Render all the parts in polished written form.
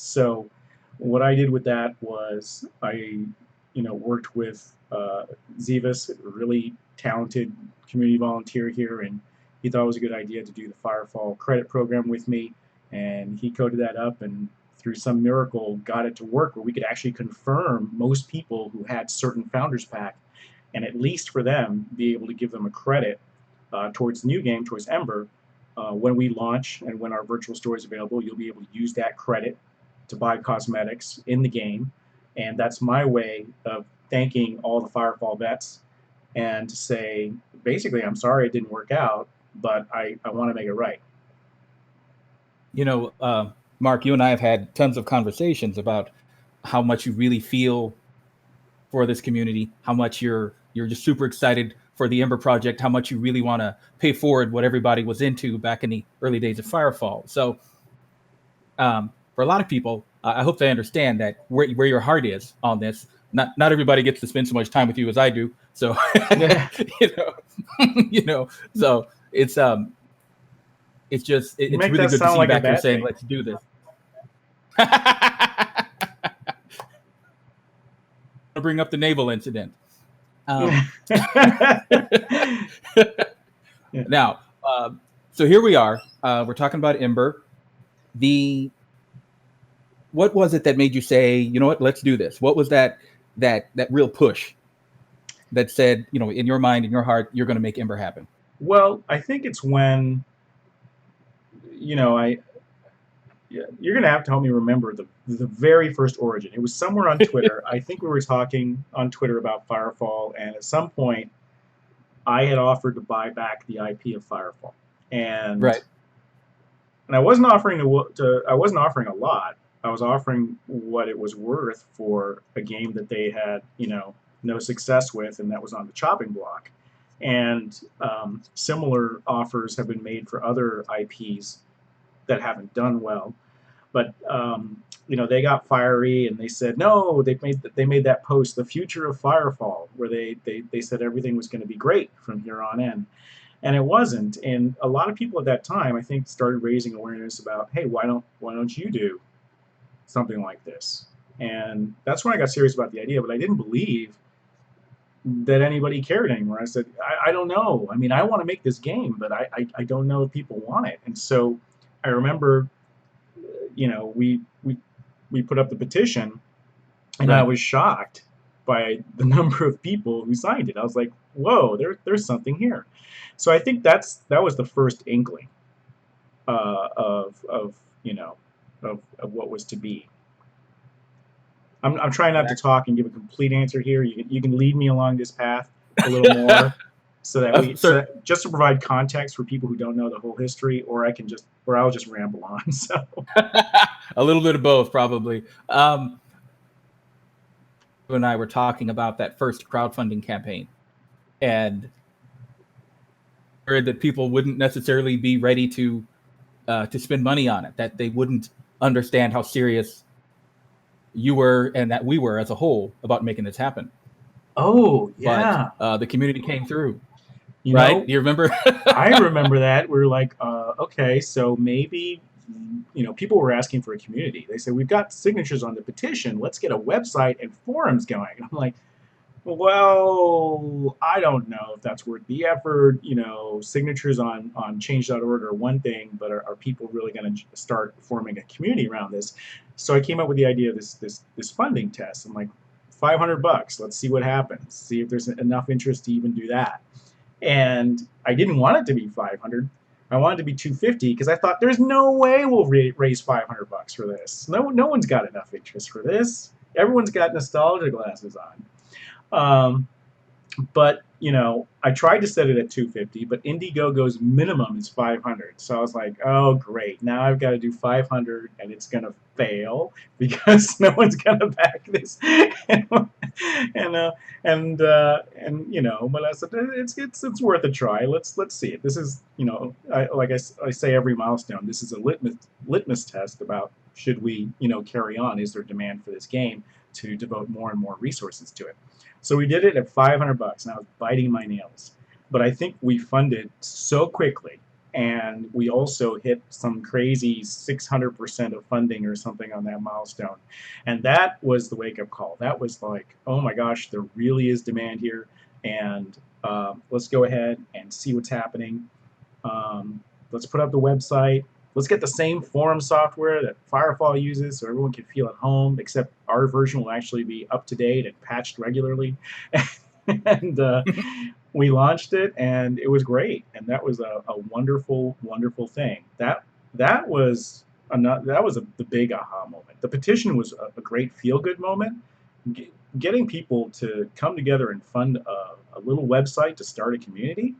So what I did with that was worked with Zivas, a really talented community volunteer here, and he thought it was a good idea to do the Firefall credit program with me, and he coded that up and through some miracle got it to work where we could actually confirm most people who had certain founders pack and at least for them be able to give them a credit towards the new game, towards Ember. When we launch and when our virtual store is available, you'll be able to use that credit to buy cosmetics in the game. And that's my way of thanking all the Firefall vets and to say, basically, I'm sorry it didn't work out, but I want to make it right. Mark, you and I have had tons of conversations about how much you really feel for this community, how much you're just super excited for the Ember project, how much you really want to pay forward what everybody was into back in the early days of Firefall. So for a lot of people, I hope they understand that where your heart is on this. Not everybody gets to spend so much time with you as I do. So so it's really good to see you back here saying, let's do this. Bring up the naval incident. Now, so here we are. We're talking about Ember. What was it that made you say, you know what, let's do this? What was that real push that said, in your mind, in your heart, you're going to make Ember happen? Well, I think it's when, you're going to have to help me remember the very first origin. It was somewhere on Twitter. I think we were talking on Twitter about Firefall, and at some point, I had offered to buy back the IP of Firefall, and right. And I wasn't offering I wasn't offering a lot. I was offering what it was worth for a game that they had, no success with, and that was on the chopping block. And similar offers have been made for other IPs that haven't done well. But they got fiery and they said no. They made that post, "The Future of Firefall," where they said everything was going to be great from here on in, and it wasn't. And a lot of people at that time, I think, started raising awareness about, hey, why don't you do something like this? And that's when I got serious about the idea. But I didn't believe that anybody cared anymore. I said, I don't know. I mean, I want to make this game, but I don't know if people want it. And so I remember, we put up the petition, and right. I was shocked by the number of people who signed it. I was like, whoa, there's something here. So I think that was the first inkling of what was to be. I'm trying not to talk and give a complete answer here. You can lead me along this path a little more, so that just to provide context for people who don't know the whole history, or I'll just ramble on. So a little bit of both, probably. You and I were talking about that first crowdfunding campaign, and heard that people wouldn't necessarily be ready to spend money on it, that they wouldn't understand how serious you were and that we were as a whole about making this happen. Oh, yeah. But the community came through. Right? Do you remember? I remember that. We were like, okay, so maybe, people were asking for a community. They said, we've got signatures on the petition. Let's get a website and forums going. And I'm like, well, I don't know if that's worth the effort. Signatures on change.org are one thing, but are people really going to start forming a community around this? So I came up with the idea of this funding test. I'm like, $500. Let's see what happens. See if there's enough interest to even do that. And I didn't want it to be 500. I wanted it to be 250 because I thought there's no way we'll raise $500 for this. No one's got enough interest for this. Everyone's got nostalgia glasses on. But I tried to set it at 250, but Indiegogo's minimum is 500. So I was like, oh great, now I've got to do 500, and it's gonna fail because no one's gonna back this. But I said it's worth a try. Let's see it. This is I say every milestone. This is a litmus test about should we carry on. Is there demand for this game to devote more and more resources to it? So we did it at $500, and I was biting my nails. But I think we funded so quickly and we also hit some crazy 600% of funding or something on that milestone. And that was the wake up call. That was like, oh my gosh, there really is demand here, and let's go ahead and see what's happening. Um, let's put up the website. Let's get the same forum software that Firefall uses so everyone can feel at home, except our version will actually be up to date and patched regularly. and we launched it, and it was great. And that was a wonderful, wonderful thing. That was the big aha moment. The petition was a great feel good moment. Getting people to come together and fund a little website to start a community,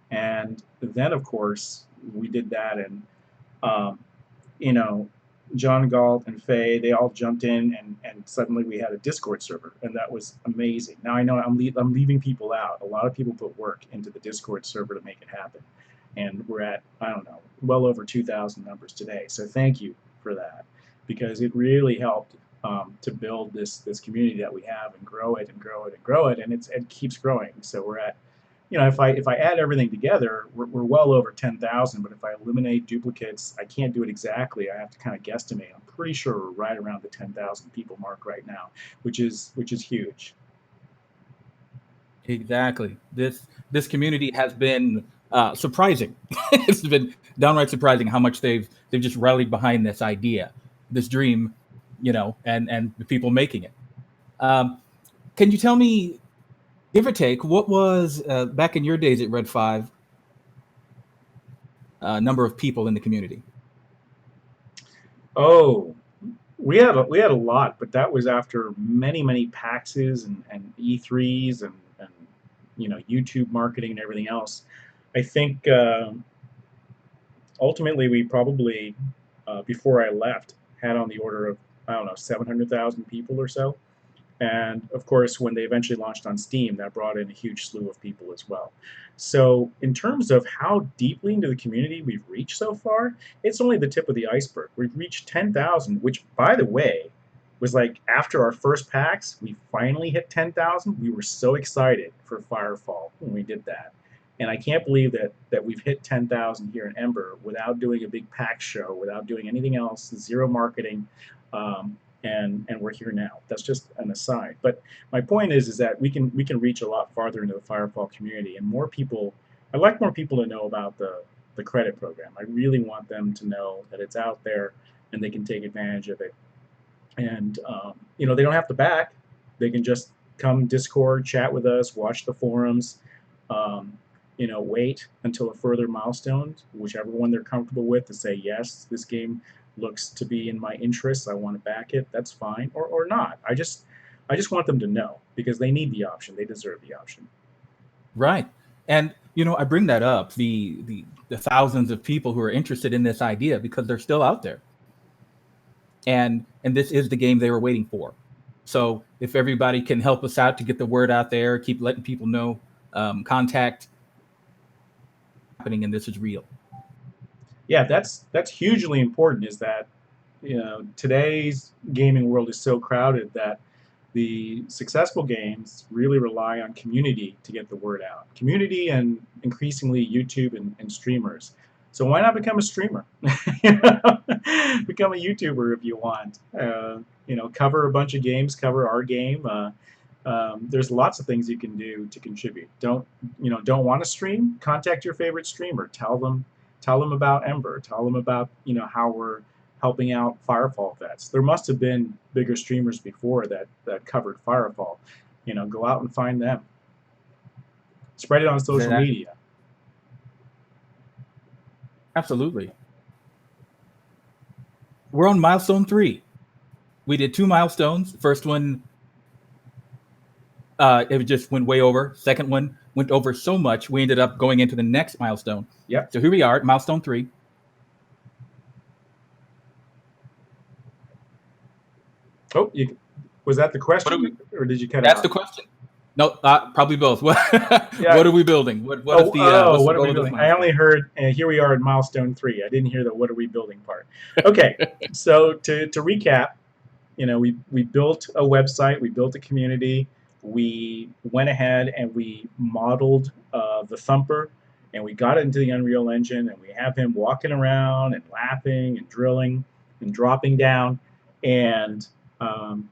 and then of course we did that, and um, you know, John Galt and Faye, they all jumped in, and suddenly we had a Discord server, and that was amazing. Now I know I'm leaving people out. A lot of people put work into the Discord server to make it happen, and we're at, I don't know, well over 2,000 members today. So thank you for that, because it really helped to build this community that we have and grow it and grow it and grow it, and it keeps growing. So we're at, if I add everything together, we're well over 10,000. But if I eliminate duplicates, I can't do it exactly. I have to kind of guesstimate. I'm pretty sure we're right around the 10,000 people mark right now, which is huge. Exactly. This community has been surprising. It's been downright surprising how much they've just rallied behind this idea, this dream, and the people making it. Um, can you tell me, give or take, what was back in your days at Red 5, number of people in the community? Oh, we had a lot, but that was after many PAXs and E3s and YouTube marketing and everything else. I think ultimately we probably before I left had on the order of, I don't know, 700,000 people or so. And of course, when they eventually launched on Steam, that brought in a huge slew of people as well. So, in terms of how deeply into the community we've reached so far, it's only the tip of the iceberg. We've reached 10,000, which, by the way, was like after our first PAX, we finally hit 10,000. We were so excited for Firefall when we did that. And I can't believe that we've hit 10,000 here in Ember without doing a big PAX show, without doing anything else, zero marketing. And we're here now. That's just an aside. But my point is that we can reach a lot farther into the Firefall community, and more people. I'd like more people to know about the credit program. I really want them to know that it's out there and they can take advantage of it. And they don't have to back. They can just come Discord, chat with us, watch the forums. Wait until a further milestone, whichever one they're comfortable with, to say yes, this game looks to be in my interests. I want to back it. That's fine, or not. I just want them to know, because they need the option. They deserve the option. Right. And I bring that up, the thousands of people who are interested in this idea, because they're still out there. And this is the game they were waiting for. So if everybody can help us out to get the word out there, keep letting people know, contact happening, and this is real. Yeah, that's hugely important. Is that today's gaming world is so crowded that the successful games really rely on community to get the word out. Community, and increasingly YouTube and streamers. So why not become a streamer? Become a YouTuber if you want. Cover a bunch of games, cover our game. There's lots of things you can do to contribute. Don't want to stream? Contact your favorite streamer. Tell them about Ember. Tell them about how we're helping out Firefall vets. There must have been bigger streamers before that covered Firefall. Go out and find them. Spread it on social media. Absolutely. We're on milestone 3. We did 2 milestones. First one, it just went way over. Second one went over so much, we ended up going into the next milestone. Yep. So here we are at milestone 3. Oh, was that the question, or did you cut That's out? the question. No, probably both. What are we building? What are we building? I only heard, here we are at milestone 3. I didn't hear the what are we building part. Okay, so to recap, we built a website, we built a community, we went ahead and we modeled the Thumper and we got it into the Unreal Engine, and we have him walking around and laughing and drilling and dropping down, and um,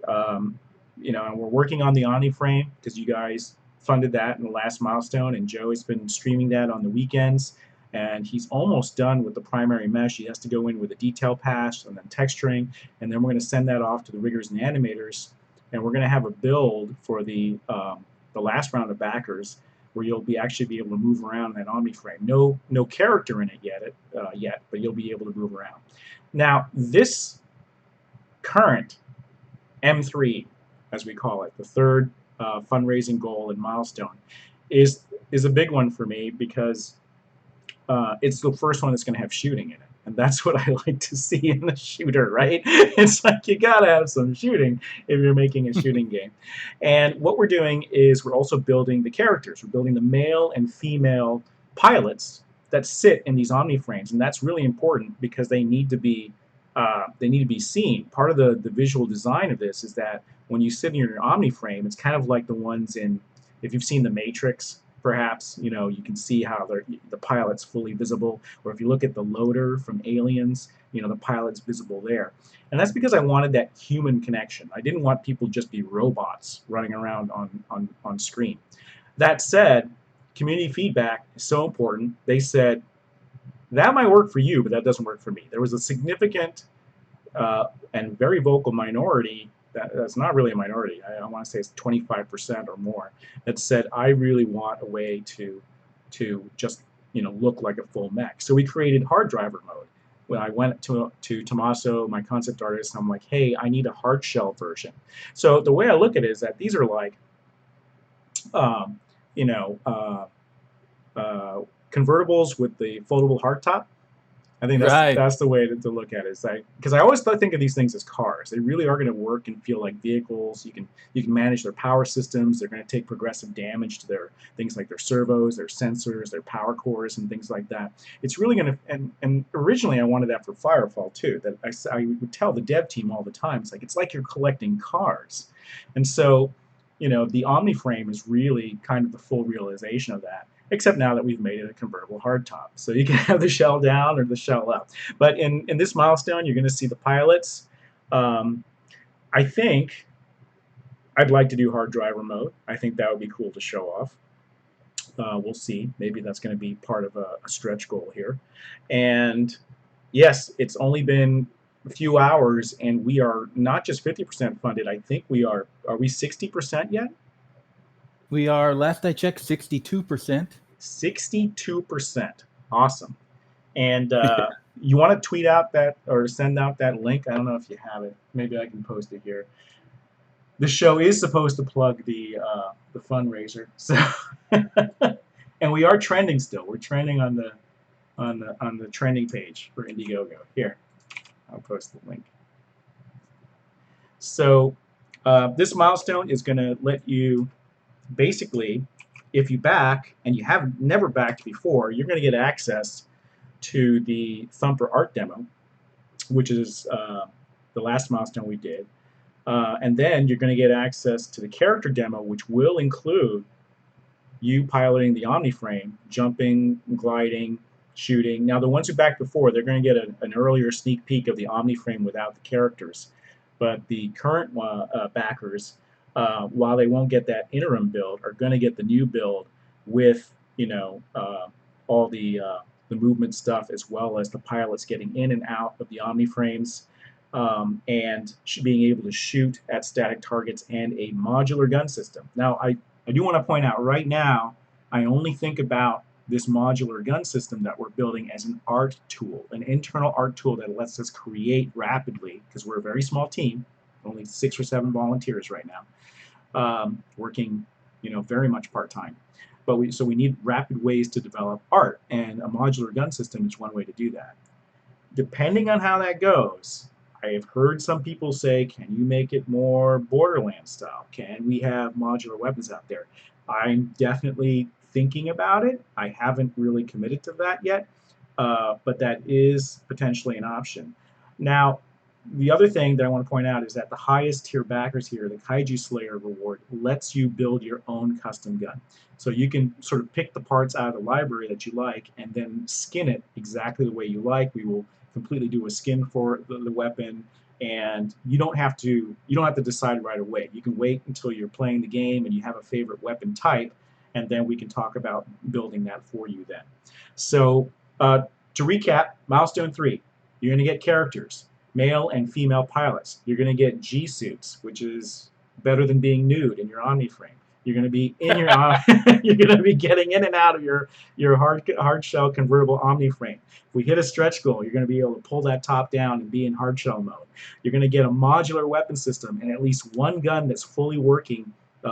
um, and we're working on the Omni frame because you guys funded that in the last milestone, and Joe has been streaming that on the weekends. And he's almost done with the primary mesh. He has to go in with a detail pass and then texturing, and then we're going to send that off to the riggers and animators, and we're going to have a build for the last round of backers where you'll actually be able to move around in that Omni frame. No character in it yet, but you'll be able to move around. Now this current M3, as we call it, the third fundraising goal and milestone, is a big one for me because it's the first one that's going to have shooting in it, and that's what I like to see in a shooter, right? It's like you gotta have some shooting if you're making a shooting game. And what we're doing is we're also building the characters. We're building the male and female pilots that sit in these Omni frames, and that's really important because they need to be seen. Part of the visual design of this is that when you sit in your Omni frame, it's kind of like the ones in, if you've seen The Matrix, perhaps, you can see how the pilot's fully visible. Or if you look at the loader from Aliens, the pilot's visible there. And that's because I wanted that human connection. I didn't want people just be robots running around on screen. That said, community feedback is so important. They said, that might work for you, but that doesn't work for me. There was a significant and very vocal minority, that's not really a minority, I want to say it's 25% or more, that said, I really want a way to just look like a full mech. So we created hard driver mode. When I went to Tommaso, my concept artist, I'm like, hey, I need a hard shell version. So the way I look at it is that these are like, um, you know, uh, convertibles with the foldable hardtop. I think Right. that's the way to look at it. It's like, because I always think of these things as cars. They really are going to work and feel like vehicles. You can manage their power systems. They're going to take progressive damage to their things like their servos, their sensors, their power cores, and things like that. It's really going to, and originally I wanted that for Firefall too. That I would tell the dev team all the time. It's like you're collecting cars, and so the Omni frame is really kind of the full realization of that, except now that we've made it a convertible hardtop. So you can have the shell down or the shell up. But in this milestone, you're going to see the pilots. Um, I think I'd like to do hard driver mode. I think that would be cool to show off. We'll see. Maybe that's going to be part of a stretch goal here. And yes, it's only been a few hours, and we are not just 50% funded. I think are we 60% yet? We are, last I checked, 62%. 62%. Awesome. And you want to tweet out that or send out that link? I don't know if you have it. Maybe I can post it here. The show is supposed to plug the fundraiser, so and we are trending still. We're trending on the trending page for Indiegogo. Here, I'll post the link. So this milestone is going to let you basically, if you back and you have never backed before, you're going to get access to the Thumper art demo, which is the last milestone we did. And then you're going to get access to the character demo, which will include you piloting the Omni frame, jumping, gliding, shooting. Now, the ones who backed before, they're going to get an earlier sneak peek of the Omni frame without the characters. But the current backers, while they won't get that interim build, are going to get the new build with all the movement stuff, as well as the pilots getting in and out of the Omni frames, and being able to shoot at static targets, and a modular gun system. Now, I do want to point out right now, I only think about this modular gun system that we're building as an art tool, an internal art tool that lets us create rapidly, because we're a very small team, only 6 or 7 volunteers right now, working very much part-time. But so we need rapid ways to develop art, and a modular gun system is one way to do that. Depending on how that goes, I have heard some people say, can you make it more Borderlands style? Can we have modular weapons out there? I'm definitely thinking about it. I haven't really committed to that yet, but that is potentially an option. Now, the other thing that I want to point out is that the highest tier backers here, the Kaiju Slayer reward, lets you build your own custom gun. So you can sort of pick the parts out of the library that you like and then skin it exactly the way you like. We will completely do a skin for the weapon, and you don't have to decide right away. You can wait until you're playing the game and you have a favorite weapon type, and then we can talk about building that for you then. So to recap, Milestone 3, you're going to get characters, male and female pilots. You're going to get G suits, which is better than being nude in your Omni frame. You're going to be in your you're going to be getting in and out of your hard shell convertible Omni frame. If we hit a stretch goal, you're going to be able to pull that top down and be in hard shell mode. You're going to get a modular weapon system and at least one gun that's fully working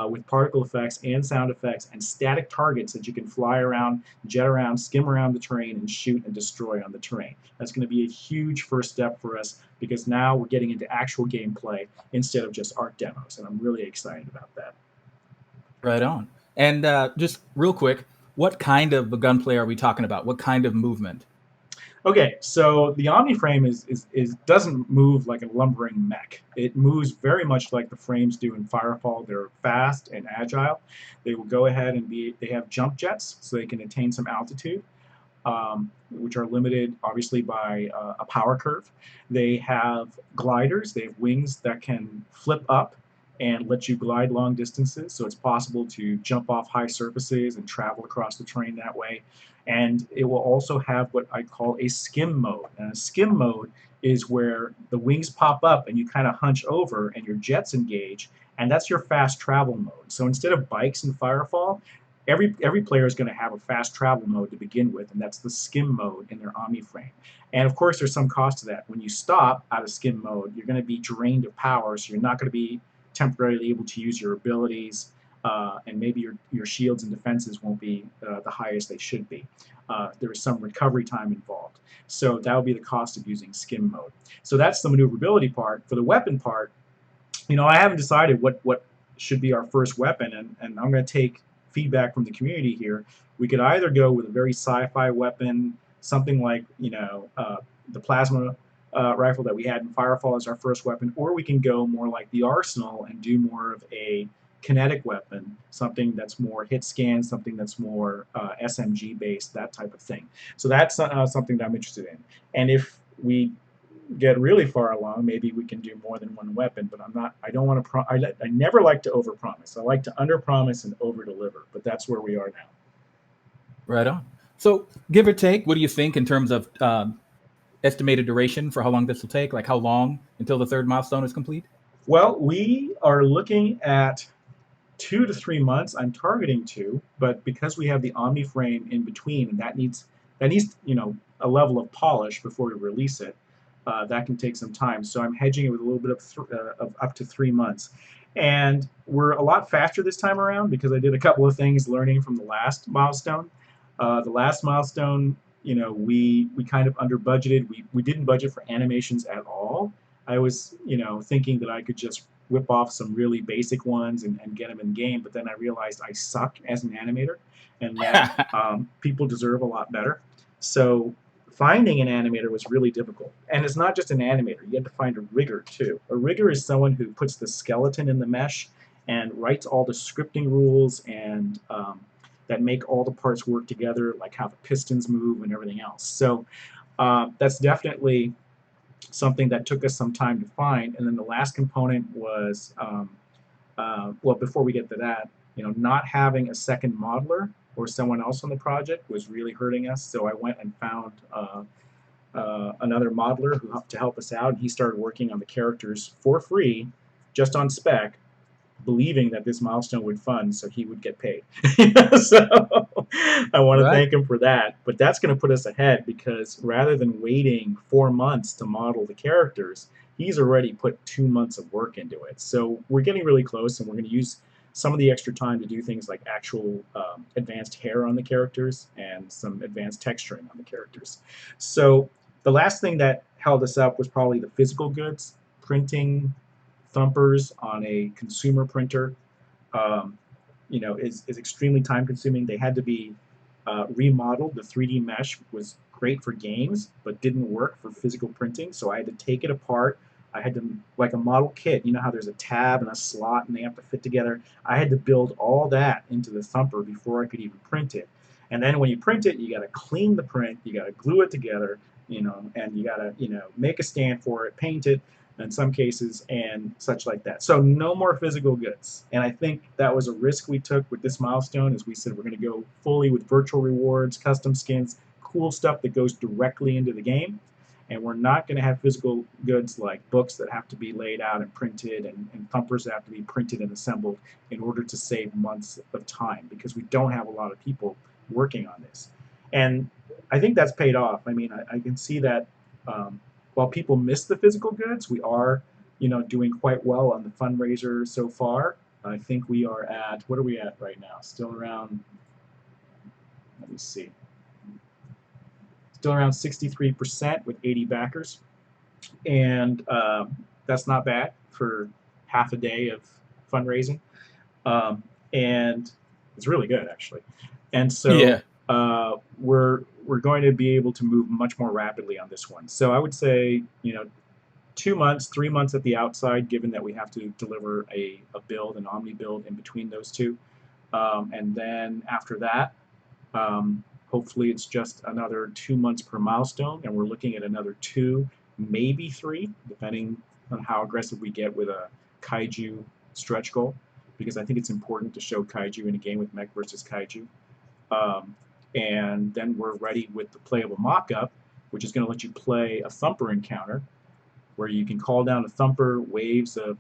with particle effects and sound effects and static targets that you can fly around, jet around, skim around the terrain, and shoot and destroy on the terrain. That's going to be a huge first step for us because now we're getting into actual gameplay instead of just art demos, and I'm really excited about that. Right on. And just real quick, what kind of a gunplay are we talking about? What kind of movement? Okay, so the Omni frame doesn't move like a lumbering mech. It moves very much like the frames do in Firefall. They're fast and agile. They will go ahead and they have jump jets, so they can attain some altitude, which are limited obviously by a power curve. They have gliders. They have wings that can flip up and let you glide long distances, so it's possible to jump off high surfaces and travel across the terrain that way. And it will also have what I call a skim mode. And a skim mode is where the wings pop up and you kind of hunch over and your jets engage, and that's your fast travel mode. So instead of bikes in Firefall, every player is going to have a fast travel mode to begin with, and that's the skim mode in their Omni frame. And of course, there's some cost to that. When you stop out of skim mode, you're going to be drained of power, so you're not going to be temporarily able to use your abilities, and maybe your shields and defenses won't be the highest they should be. There is some recovery time involved. So that will be the cost of using skim mode. So that's the maneuverability part. For the weapon part, I haven't decided what should be our first weapon, and I'm going to take feedback from the community here. We could either go with a very sci-fi weapon, something like the plasma rifle that we had in Firefall as our first weapon, or we can go more like the Arsenal and do more of a kinetic weapon, something that's more hit scan, something that's more SMG based, that type of thing. So that's something that I'm interested in. And if we get really far along, maybe we can do more than one weapon, but I don't want to I never like to overpromise. I like to underpromise and overdeliver, but that's where we are now. Right on. So give or take, what do you think in terms of estimated duration for how long this will take? Like how long until the third milestone is complete? Well, we are looking at 2 to 3 months. I'm targeting 2, but because we have the Omni frame in between, and that needs a level of polish before we release it, that can take some time. So I'm hedging it with a little bit of up to 3 months. And we're a lot faster this time around because I did a couple of things learning from the last milestone. The last milestone, we kind of under budgeted. We didn't budget for animations at all. I was, thinking that I could just whip off some really basic ones and get them in game, but then I realized I suck as an animator, and that people deserve a lot better. So finding an animator was really difficult. And it's not just an animator. You have to find a rigger, too. A rigger is someone who puts the skeleton in the mesh and writes all the scripting rules and that make all the parts work together, like how the pistons move and everything else. So that's definitely something that took us some time to find. And then the last component was, well, before we get to that, not having a second modeler or someone else on the project was really hurting us. So I went and found another modeler to help us out, and he started working on the characters for free, just on spec, believing that this milestone would fund so he would get paid. So I want to thank him for that. But that's going to put us ahead because rather than waiting 4 months to model the characters, he's already put 2 months of work into it. So we're getting really close, and we're going to use some of the extra time to do things like actual advanced hair on the characters and some advanced texturing on the characters. So the last thing that held us up was probably the physical goods, printing thumpers on a consumer printer, is extremely time consuming. They had to be remodeled. The 3D mesh was great for games, but didn't work for physical printing. So I had to take it apart. I had to, like a model kit, you know how there's a tab and a slot and they have to fit together. I had to build all that into the thumper before I could even print it. And then when you print it, you got to clean the print, you got to glue it together, and you got to, make a stand for it, paint it in some cases, and such like that. So no more physical goods. And I think that was a risk we took with this milestone, is we said we're going to go fully with virtual rewards, custom skins, cool stuff that goes directly into the game. And we're not going to have physical goods like books that have to be laid out and printed, and thumpers that have to be printed and assembled in order to save months of time, because we don't have a lot of people working on this. And I think that's paid off. I mean, I can see that while people miss the physical goods, we are, doing quite well on the fundraiser so far. I think we are at, what are we at right now? Still around, let me see, still around 63% with 80 backers. And that's not bad for half a day of fundraising. And it's really good, actually. And so we're going to be able to move much more rapidly on this one. So I would say, 2 months, 3 months at the outside, given that we have to deliver a build, an Omni build in between those two. And then after that, hopefully it's just another 2 months per milestone, and we're looking at another 2, maybe 3, depending on how aggressive we get with a kaiju stretch goal, because I think it's important to show kaiju in a game with mech versus kaiju. And then we're ready with the playable mock-up, which is going to let you play a thumper encounter, where you can call down a thumper, waves of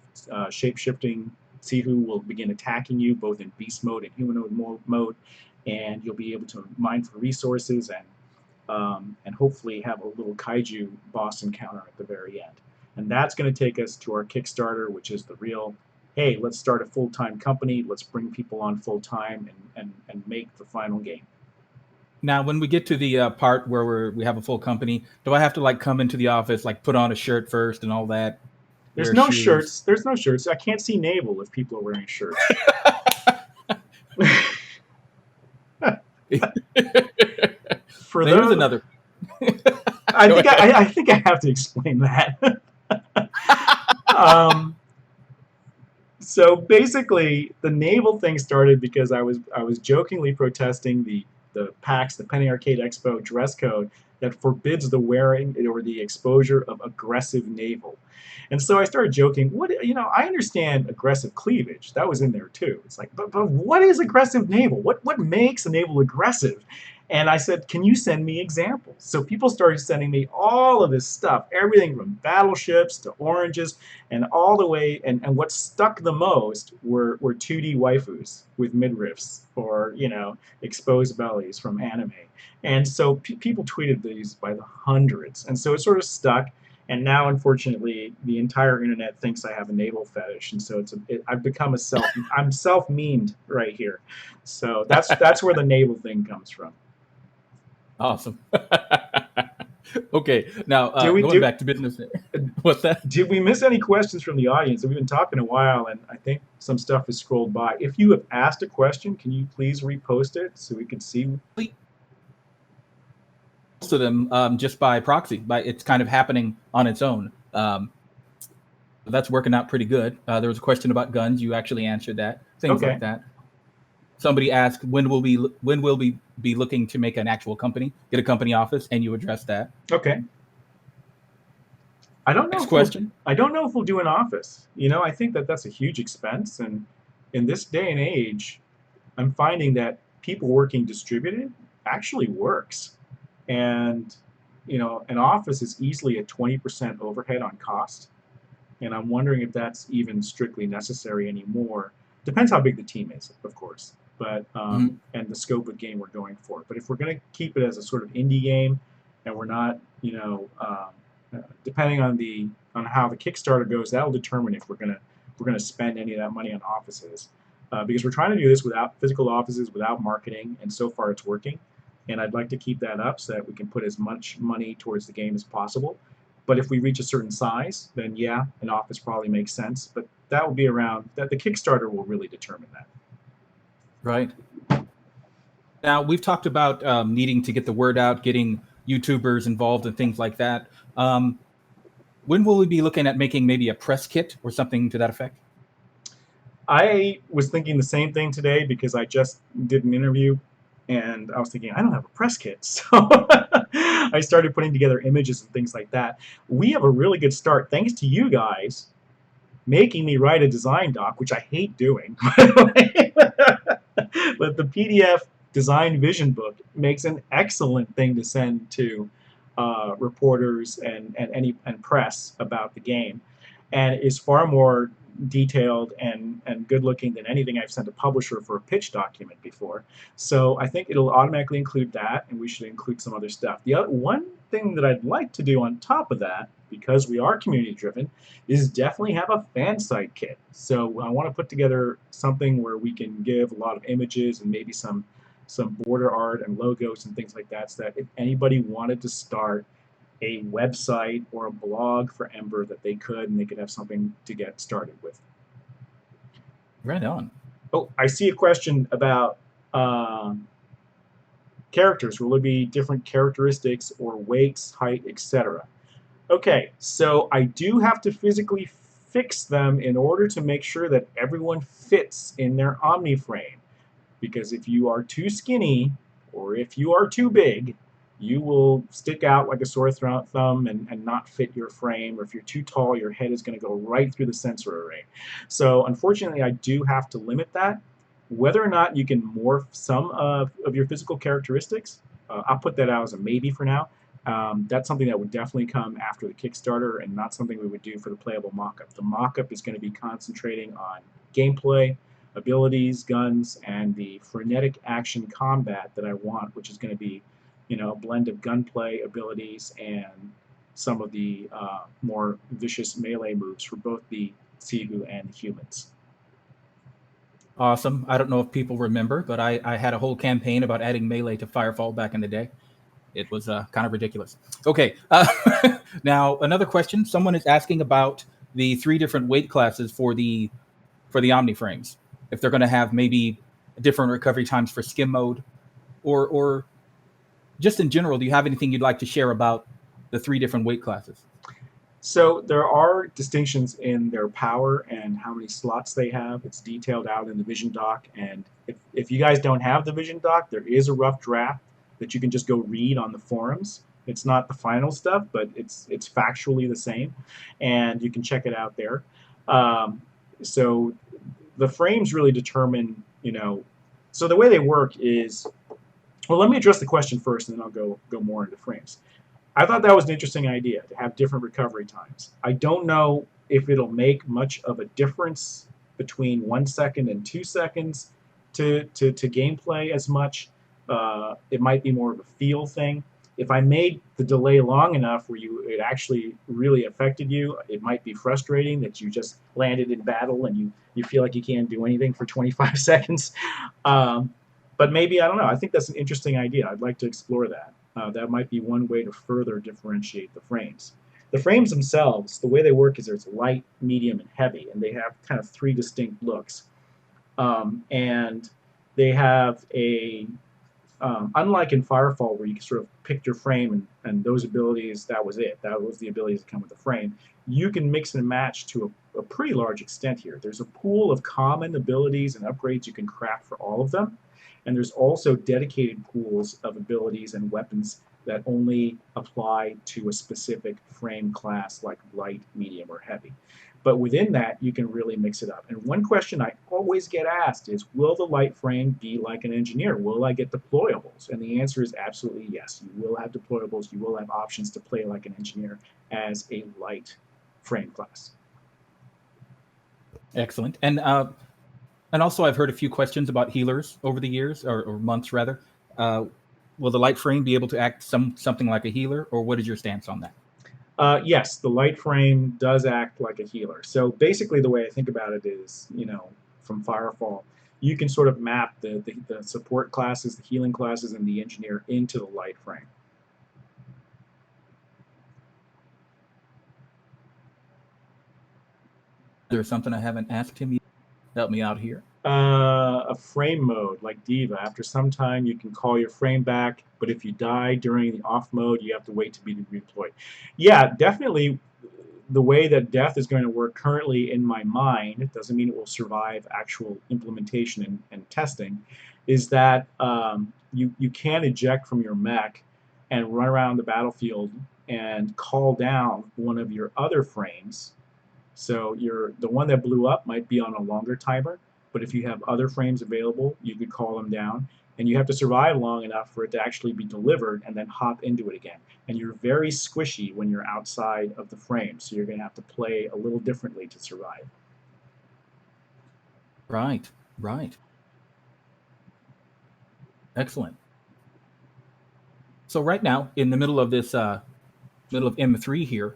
shape-shifting Sihu will begin attacking you, both in beast mode and humanoid mode, and you'll be able to mine for resources and hopefully have a little kaiju boss encounter at the very end. And that's going to take us to our Kickstarter, which is the real, hey, let's start a full-time company, let's bring people on full-time and make the final game. Now, when we get to the part where we have a full company, do I have to come into the office, put on a shirt first and all that? There's no shirts. There's no shirts. I can't see navel if people are wearing shirts. For There's those, another. I think I have to explain that. So basically, the naval thing started because I was jokingly protesting the PAX, the Penny Arcade Expo dress code that forbids the wearing or the exposure of aggressive navel. And so I started joking, I understand aggressive cleavage. That was in there too. It's like, but what is aggressive navel? What makes a navel aggressive? And I said, can you send me examples? So people started sending me all of this stuff, everything from battleships to oranges, and all the way, and what stuck the most were 2D waifus with midriffs or, exposed bellies from anime. And so people tweeted these by the hundreds. And so it sort of stuck. And now, unfortunately, the entire internet thinks I have a navel fetish, and so I've become I'm self-memed right here. So that's where the navel thing comes from. Awesome. Okay, now going back to business. What's that? Did we miss any questions from the audience? We've been talking a while, and I think some stuff is scrolled by. If you have asked a question, can you please repost it so we can see? Most of them just by proxy. It's kind of happening on its own. That's working out pretty good. There was a question about guns. You actually answered that. Things like that. Somebody asked, when will we be looking to make an actual company, get a company office, and you address that. Okay. I don't know. Next question. I don't know if we'll do an office. I think that's a huge expense, and in this day and age, I'm finding that people working distributed actually works. And, an office is easily a 20% overhead on cost. And I'm wondering if that's even strictly necessary anymore. Depends how big the team is, of course, but and the scope of game we're going for. But if we're going to keep it as a sort of indie game, and we're not, depending on how the Kickstarter goes, that will determine if we're going to spend any of that money on offices. Because we're trying to do this without physical offices, without marketing, and so far it's working. And I'd like to keep that up so that we can put as much money towards the game as possible. But if we reach a certain size, then yeah, an office probably makes sense. But that will be around, that the Kickstarter will really determine that. Right. Now, we've talked about needing to get the word out, getting YouTubers involved and things like that. When will we be looking at making maybe a press kit or something to that effect? I was thinking the same thing today because I just did an interview and I was thinking, I don't have a press kit. So I started putting together images and things like that. We have a really good start thanks to you guys making me write a design doc, which I hate doing. But the PDF design vision book makes an excellent thing to send to reporters and press about the game, and is far more detailed and good looking than anything I've sent a publisher for a pitch document before. So I think it'll automatically include that, and we should include some other stuff. The other one thing that I'd like to do on top of that, because we are community driven, is definitely have a fan site kit. So I want to put together something where we can give a lot of images and maybe some border art and logos and things like that, so that if anybody wanted to start a website or a blog for Ember, that they could, and they could have something to get started with. Right on. Oh, I see a question about characters. Will there be different characteristics or weights, height, etc.? Okay, so I do have to physically fix them in order to make sure that everyone fits in their Omni frame. Because if you are too skinny or if you are too big, you will stick out like a sore thumb and not fit your frame. Or if you're too tall, your head is going to go right through the sensor array. So unfortunately, I do have to limit that. Whether or not you can morph some of your physical characteristics, I'll put that out as a maybe for now. That's something that would definitely come after the Kickstarter and not something we would do for the playable mockup. The mockup is going to be concentrating on gameplay, abilities, guns, and the frenetic action combat that I want, which is going to be, a blend of gunplay abilities and some of the more vicious melee moves for both the Sigu and the humans. Awesome. I don't know if people remember, but I had a whole campaign about adding melee to Firefall back in the day. It was kind of ridiculous. Okay. Now, another question. Someone is asking about the 3 different weight classes for the Omni frames. If they're going to have maybe different recovery times for Skim Mode, or just in general, do you have anything you'd like to share about the 3 different weight classes? So there are distinctions in their power and how many slots they have. It's detailed out in the Vision doc, and if you guys don't have the Vision doc, there is a rough draft that you can just go read on the forums. It's not the final stuff, but it's factually the same, and you can check it out there. So the frames really determine, so the way they work is, well, let me address the question first, and then I'll go more into frames. I thought that was an interesting idea, to have different recovery times. I don't know if it'll make much of a difference between 1 second and 2 seconds to gameplay as much. It might be more of a feel thing. If I made the delay long enough where it actually really affected you, it might be frustrating that you just landed in battle and you feel like you can't do anything for 25 seconds. But maybe, I don't know, I think that's an interesting idea. I'd like to explore that. That might be one way to further differentiate the frames. The frames themselves, the way they work is there's light, medium, and heavy, and they have kind of 3 distinct looks. And they have unlike in Firefall, where you can sort of pick your frame and those abilities, that was it. That was the abilities that come with the frame. You can mix and match to a pretty large extent here. There's a pool of common abilities and upgrades you can craft for all of them. And there's also dedicated pools of abilities and weapons that only apply to a specific frame class, like light, medium, or heavy. But within that, you can really mix it up. And one question I always get asked is, will the light frame be like an engineer? Will I get deployables? And the answer is absolutely yes. You will have deployables. You will have options to play like an engineer as a light frame class. Excellent. And also, I've heard a few questions about healers over the years, or months rather. Will the light frame be able to act something like a healer, or what is your stance on that? Yes, the light frame does act like a healer. So basically the way I think about it is, from Firefall, you can sort of map the support classes, the healing classes, and the engineer into the light frame. There's something I haven't asked him yet. Help me out here. A frame mode like Diva. After some time, you can call your frame back, but if you die during the off mode, you have to wait to be redeployed. Yeah, definitely. the way that death is going to work currently in my mind, it doesn't mean it will survive actual implementation and testing, is that you can eject from your mech and run around the battlefield and call down one of your other frames. So the one that blew up might be on a longer timer, but if you have other frames available, you could call them down, and you have to survive long enough for it to actually be delivered and then hop into it again. And you're very squishy when you're outside of the frame, so you're going to have to play a little differently to survive. Right, right. Excellent. So right now, in the middle of this, middle of M3 here,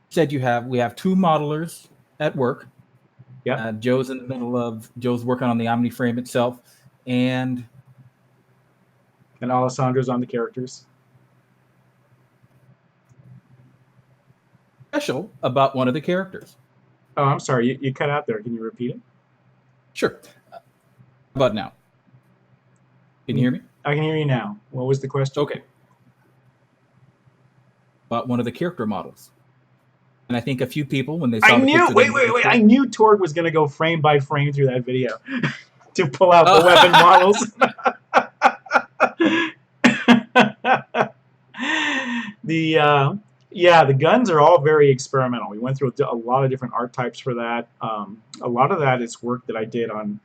said we have two modelers at work. Yeah. Joe's in the middle of Joe's working on the Omni frame itself, and Alessandro's on the characters. special about one of the characters. Oh, I'm sorry, you cut out there. Can you repeat it? Sure. How about now? Can you hear me? I can hear you now. What was the question? Okay. About one of the character models. And I think a few people, when they saw wait. I knew Torg was going to go frame by frame through that video to pull out the weapon models. The guns are all very experimental. We went through a lot of different art types for that. A lot of that is work that I did on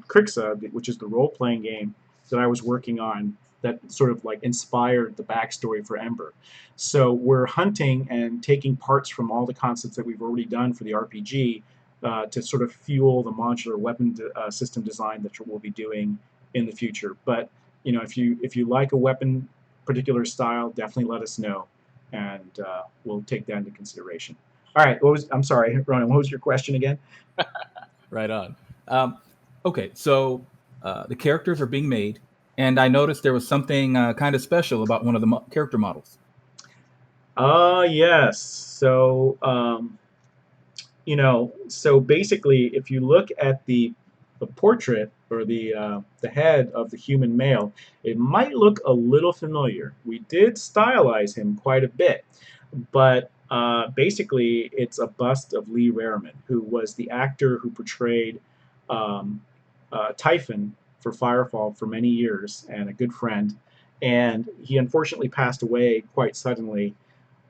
Krixa, which is the role-playing game that I was working on that sort of like inspired the backstory for Ember. So we're hunting and taking parts from all the concepts that we've already done for the RPG to sort of fuel the modular weapon system design that we'll be doing in the future. But if you like a weapon particular style, definitely let us know, and we'll take that into consideration. All right. I'm sorry, Ronyn, what was your question again? Right on. Okay, so the characters are being made, and I noticed there was something kind of special about one of the character models. Yes. So, so basically, if you look at the portrait or the head of the human male, it might look a little familiar. We did stylize him quite a bit, but basically, it's a bust of Lee Rariman, who was the actor who portrayed Typhon for Firefall for many years and a good friend, and he unfortunately passed away quite suddenly.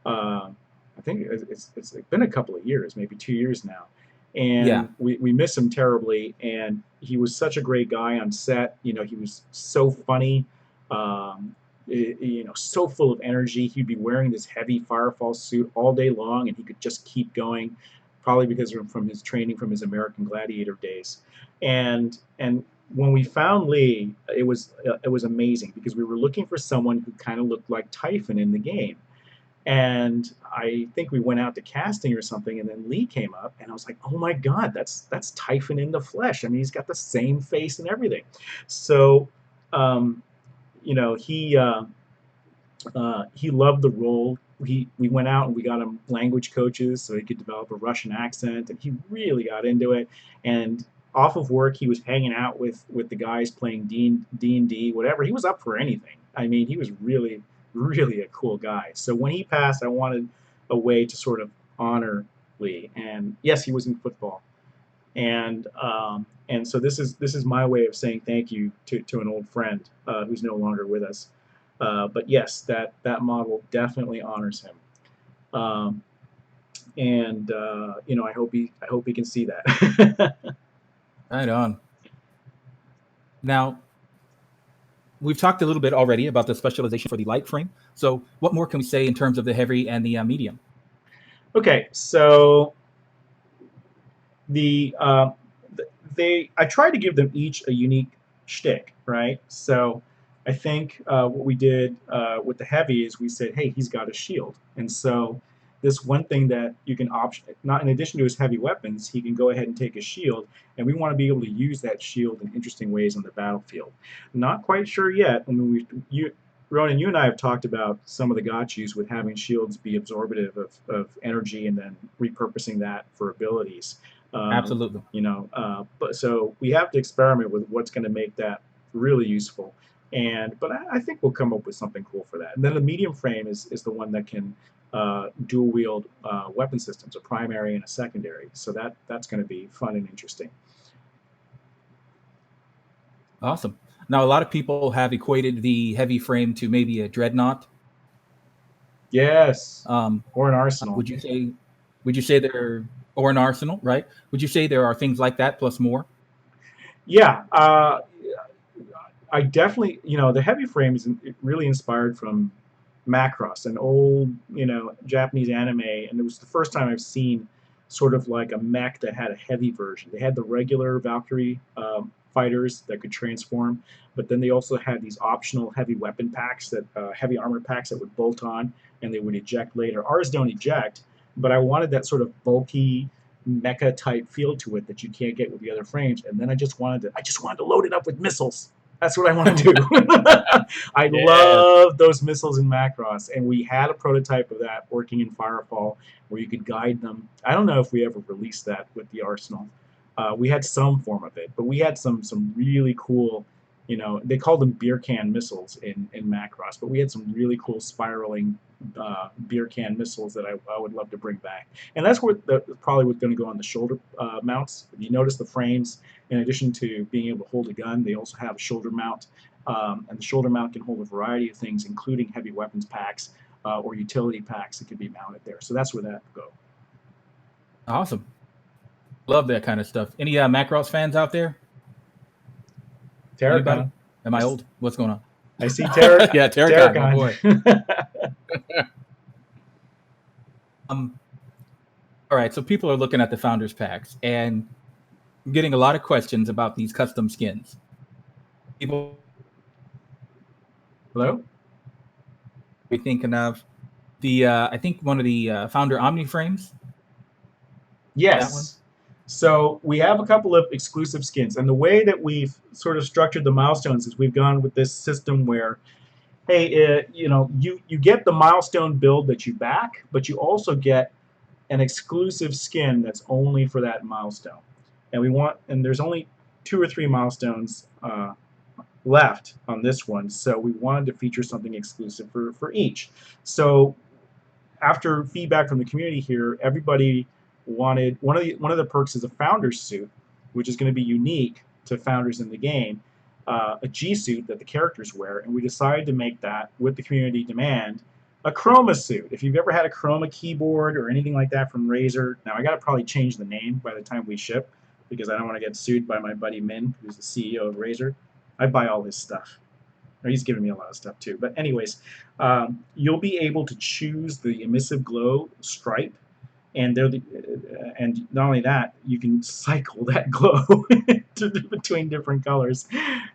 I think it's been a couple of years, maybe 2 years now, and Yeah. we miss him terribly. And he was such a great guy on set. He was so funny, so full of energy. He'd be wearing this heavy Firefall suit all day long, and he could just keep going, probably because from his training from his American Gladiator days. And when we found Lee, it was amazing because we were looking for someone who kind of looked like Typhon in the game. And I think we went out to casting or something, and then Lee came up, and I was like, "Oh my God, that's Typhon in the flesh." I mean, he's got the same face and everything. So, he loved the role. We went out and we got him language coaches so he could develop a Russian accent, and he really got into it. And off of work, he was hanging out with the guys playing D&D, whatever. He was up for anything. I mean, he was really a cool guy. So when he passed, I wanted a way to sort of honor Lee. And yes, he was in football. And so this is my way of saying thank you to an old friend who's no longer with us. But yes, that model definitely honors him. I hope he can see that. Right on. Now, we've talked a little bit already about the specialization for the light frame. So what more can we say in terms of the heavy and the medium? Okay, so I tried to give them each a unique shtick, right? So I think what we did with the heavy is we said, hey, he's got a shield. And so this one thing that you can not in addition to his heavy weapons, he can go ahead and take a shield, and we want to be able to use that shield in interesting ways on the battlefield. Not quite sure yet. I mean, Ronyn, you and I have talked about some of the gotchas with having shields be absorptive of energy and then repurposing that for abilities. Absolutely. But so we have to experiment with what's going to make that really useful. But I think we'll come up with something cool for that. And then the medium frame is the one that can dual wield weapon systems, a primary and a secondary. So that's going to be fun and interesting. Awesome. Now, a lot of people have equated the heavy frame to maybe a dreadnought. Yes, Um, or an arsenal. would you say? Would you say there, or an arsenal, right? Would you say there are things like that plus more? Yeah, I definitely, the heavy frame is really inspired from Macross, an old, Japanese anime, and it was the first time I've seen sort of like a mech that had a heavy version. They had the regular Valkyrie fighters that could transform, but then they also had these optional heavy weapon packs heavy armor packs that would bolt on and they would eject later. Ours don't eject, but I wanted that sort of bulky mecha type feel to it that you can't get with the other frames. And then I just wanted to load it up with missiles. That's what I want to do. I Yes. love those missiles in Macross, and we had a prototype of that working in Firefall where you could guide them. I don't know if we ever released that with the Arsenal. We had some form of it, but we had some really cool, they called them beer can missiles in Macross, but we had some really cool spiraling beer can missiles that I would love to bring back. And that's probably what's going to go on the shoulder mounts. If you notice the frames, in addition to being able to hold a gun, they also have a shoulder mount. And the shoulder mount can hold a variety of things, including heavy weapons packs or utility packs that can be mounted there. So that's where that would go. Awesome. Love that kind of stuff. Any Macross fans out there? Anybody? Terracon. Am I, I old? What's going on? I see Terracon. Yeah, Terracon, my boy. Um, all right, so people are looking at the founders packs and getting a lot of questions about these custom skins. People Hello? be thinking of the I think one of the founder Omni frames. That one. Yes. So we have a couple of exclusive skins, and the way that we've sort of structured the milestones is we've gone with this system where, hey, you get the milestone build that you back, but you also get an exclusive skin that's only for that milestone. And there's only 2 or 3 milestones left on this one, so we wanted to feature something exclusive for each. So after feedback from the community here, everybody wanted one of the perks is a founder's suit, which is going to be unique to founders in the game, a G suit that the characters wear, and we decided to make that with the community demand a chroma suit. If you've ever had a chroma keyboard or anything like that from Razer, now I got to probably change the name by the time we ship because I don't want to get sued by my buddy Min, who's the CEO of Razer. I buy all his stuff. Or he's giving me a lot of stuff too. But anyways, you'll be able to choose the emissive glow stripe, and and not only that, you can cycle that glow between different colors,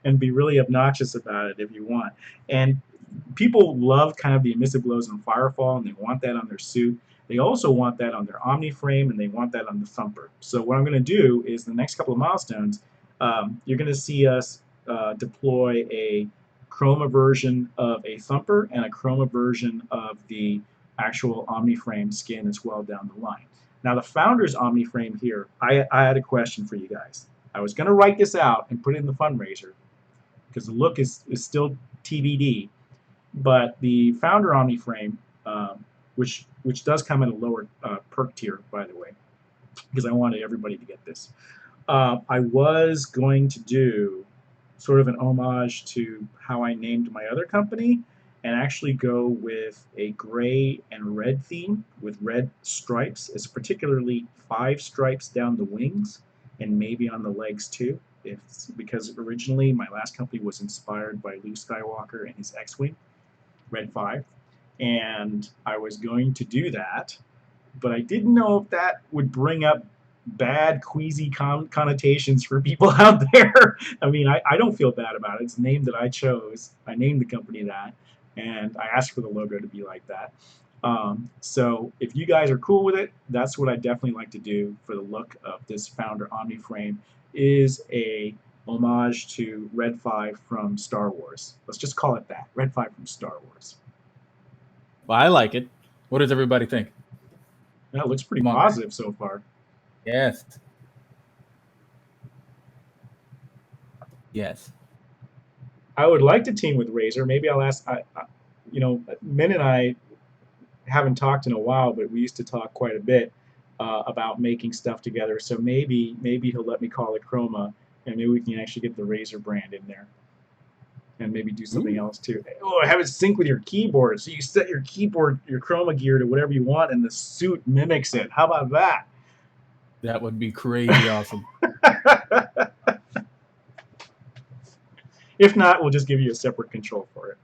and be really obnoxious about it if you want. And people love kind of the emissive glows in Firefall, and they want that on their suit. They also want that on their Omni frame, and they want that on the Thumper. So what I'm going to do is the next couple of milestones, you're going to see us deploy a chroma version of a Thumper and a chroma version of the actual Omniframe skin as well down the line. Now the Founders Omniframe here, I had a question for you guys. I was going to write this out and put it in the fundraiser because the look is still TBD, but the Founder Omniframe, which does come in a lower perk tier, by the way, because I wanted everybody to get this. I was going to do sort of an homage to how I named my other company and actually go with a gray and red theme with red stripes. It's particularly 5 stripes down the wings and maybe on the legs too. Because originally my last company was inspired by Luke Skywalker and his X-Wing, Red 5. And I was going to do that, but I didn't know if that would bring up bad, queasy connotations for people out there. I mean, I don't feel bad about it. It's a name that I chose. I named the company that, and I asked for the logo to be like that. So if you guys are cool with it, that's what I definitely like to do for the look of this Founder Omniframe, is a homage to Red 5 from Star Wars. Let's just call it that, Red 5 from Star Wars. Well, I like it. What does everybody think? That looks pretty positive so far. Yes. Yes. I would like to team with Razer. Maybe I'll ask. Min and I haven't talked in a while, but we used to talk quite a bit about making stuff together. So maybe he'll let me call it Chroma, and maybe we can actually get the Razer brand in there, and maybe do something Ooh, else too. Oh, have it sync with your keyboard, so you set your keyboard, your Chroma gear to whatever you want, and the suit mimics it. How about that? that would be crazy awesome. If not, we'll just give you a separate control for it.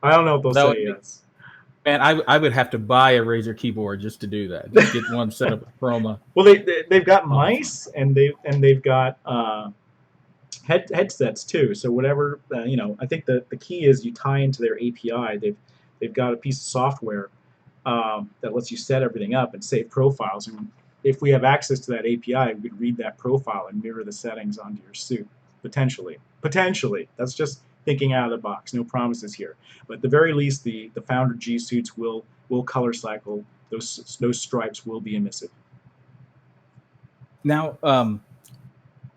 I don't know if they'll That say would be, yes. man. I would have to buy a Razer keyboard just to do that. Just get one set up with Chroma. Well, they've got Awesome. mice, and they've got headsets too. So whatever I think the key is you tie into their API. They've got a piece of software that lets you set everything up and save profiles. And if we have access to that API, we could read that profile and mirror the settings onto your suit potentially. Potentially, that's just thinking out of the box. No promises here, but at the very least, the Founder G suits will color cycle. Those stripes will be emissive. Now,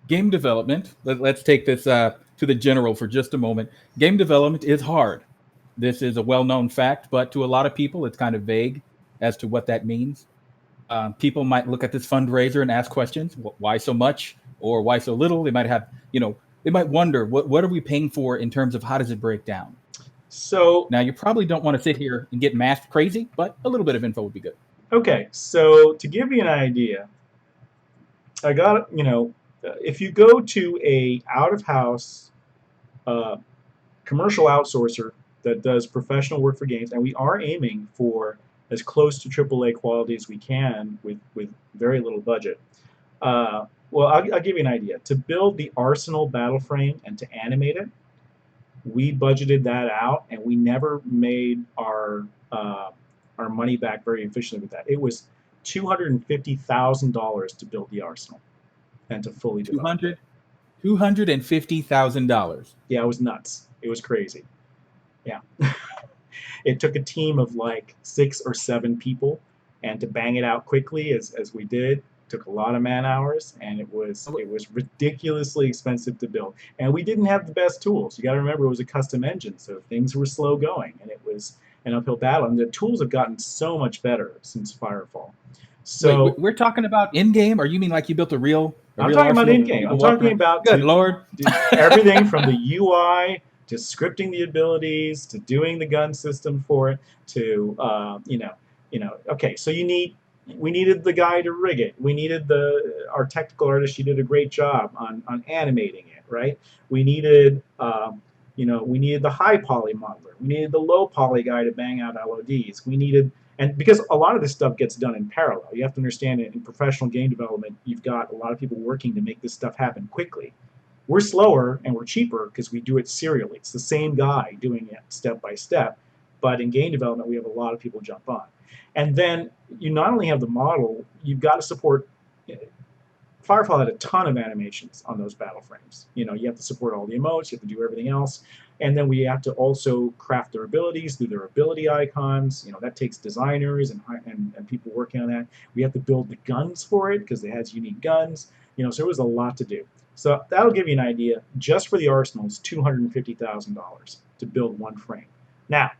game development. Let's take this to the general for just a moment. Game development is hard. This is a well-known fact, but to a lot of people, it's kind of vague as to what that means. People might look at this fundraiser and ask questions: Why so much, or why so little? They might have, they might wonder what are we paying for in terms of how does it break down. So Now, you probably don't want to sit here and get math crazy, but a little bit of info would be good. okay, so to give you an idea, I got if you go to a out of house uh, commercial outsourcer that does professional work for games, and we are aiming for as close to AAA quality as we can with very little budget. Well, I'll give you an idea. To build the Arsenal battle frame and to animate it, we budgeted that out, and we never made our money back very efficiently with that. It was $250,000 to build the Arsenal and to fully Two develop it. hundred, $250,000. Yeah, it was nuts. It was crazy. Yeah. It took a team of like 6 or 7 people, and to bang it out quickly as we did took a lot of man hours, and it was ridiculously expensive to build. And we didn't have the best tools. You got to remember it was a custom engine, so things were slow going, and it was an uphill battle. And the tools have gotten so much better since Firefall. Wait, So we're talking about in game, or you mean like you built a a I'm real talking about arsenal in that game. I'm people walk talking around? about Good Lord. everything from the UI to scripting the abilities to doing the gun system for it to okay, so we needed the guy to rig it. We needed our technical artist. She did a great job on animating it, right? We needed we needed the high poly modeler. We needed the low poly guy to bang out LODs. We needed and because a lot of this stuff gets done in parallel. You have to understand it in professional game development. You've got a lot of people working to make this stuff happen quickly. We're slower and we're cheaper because we do it serially. It's the same guy doing it step by step. But in game development, we have a lot of people jump on. And then you not only have the model, you've got to support. Firefall had a ton of animations on those battle frames. You have to support all the emotes, you have to do everything else. And then we have to also craft their abilities, do their ability icons. That takes designers and people working on that. We have to build the guns for it because it has unique guns. So it was a lot to do. So that'll give you an idea. Just for the arsenals, $250,000 to build one frame. Now,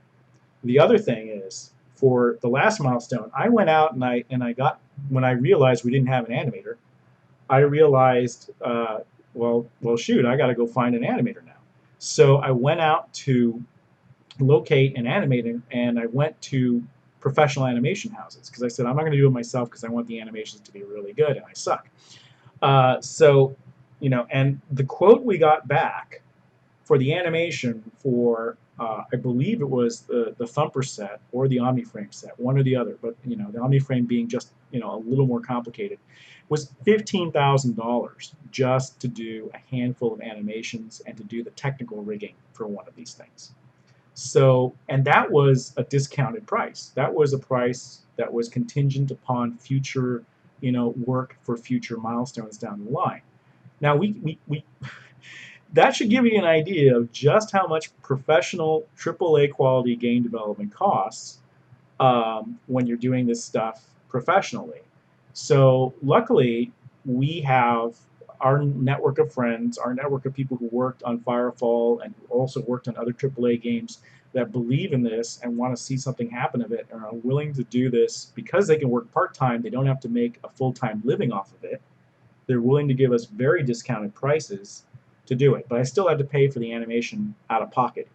the other thing is for the last milestone, I went out and I got when I realized we didn't have an animator, I realized, shoot, I got to go find an animator now. So I went out to locate an animator, and I went to professional animation houses because I said I'm not going to do it myself because I want the animations to be really good, and I suck. And the quote we got back for the animation for I believe it was the Thumper set or the OmniFrame set, one or the other, but the OmniFrame being just a little more complicated, was $15,000 just to do a handful of animations and to do the technical rigging for one of these things. So, and that was a discounted price. That was a price that was contingent upon future, work for future milestones down the line. Now we that should give you an idea of just how much professional AAA quality game development costs when you're doing this stuff professionally. So luckily, we have our network of friends, our network of people who worked on Firefall and who also worked on other AAA games that believe in this and want to see something happen of it and are willing to do this because they can work part-time. They don't have to make a full-time living off of it. They're willing to give us very discounted prices to do it. But I still had to pay for the animation out of pocket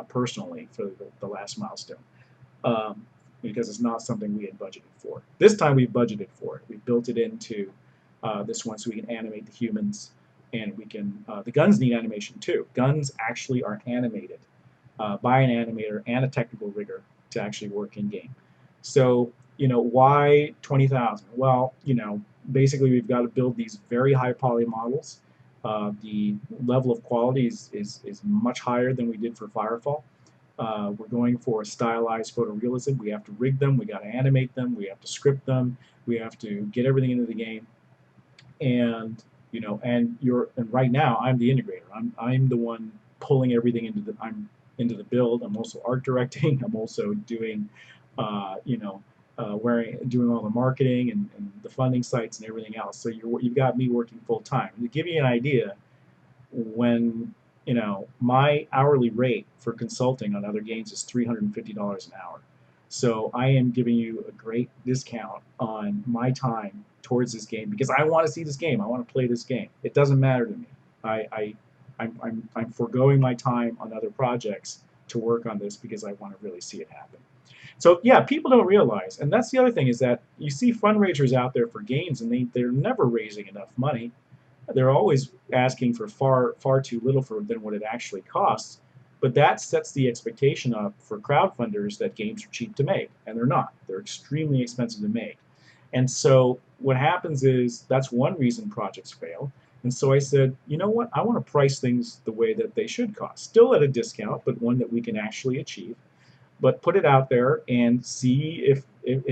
personally for the last milestone. Because it's not something we had budgeted for. This time we budgeted for it. We built it into this one so we can animate the humans, and we can. The guns need animation too. Guns actually are animated by an animator and a technical rigger to actually work in game. So why 20,000? Well, basically we've got to build these very high poly models. The level of quality is much higher than we did for Firefall. We're going for stylized photorealism. We have to rig them. We got to animate them. We have to script them. We have to get everything into the game. And and right now I'm the integrator. I'm the one pulling everything into the build. I'm also art directing. I'm also doing doing all the marketing and the funding sites and everything else. So you've got me working full time. And to give you an idea, when my hourly rate for consulting on other games is $350 an hour. So I am giving you a great discount on my time towards this game because I want to see this game. I want to play this game. It doesn't matter to me. I'm foregoing my time on other projects to work on this because I want to really see it happen. So yeah, people don't realize, and that's the other thing, is that you see fundraisers out there for games and they're never raising enough money. They're always asking for far too little than what it actually costs. But that sets the expectation up for crowdfunders that games are cheap to make, and they're not. They're extremely expensive to make. And so what happens is that's one reason projects fail. And so I said, you know what? I want to price things the way that they should cost, still at a discount, but one that we can actually achieve. But put it out there and see if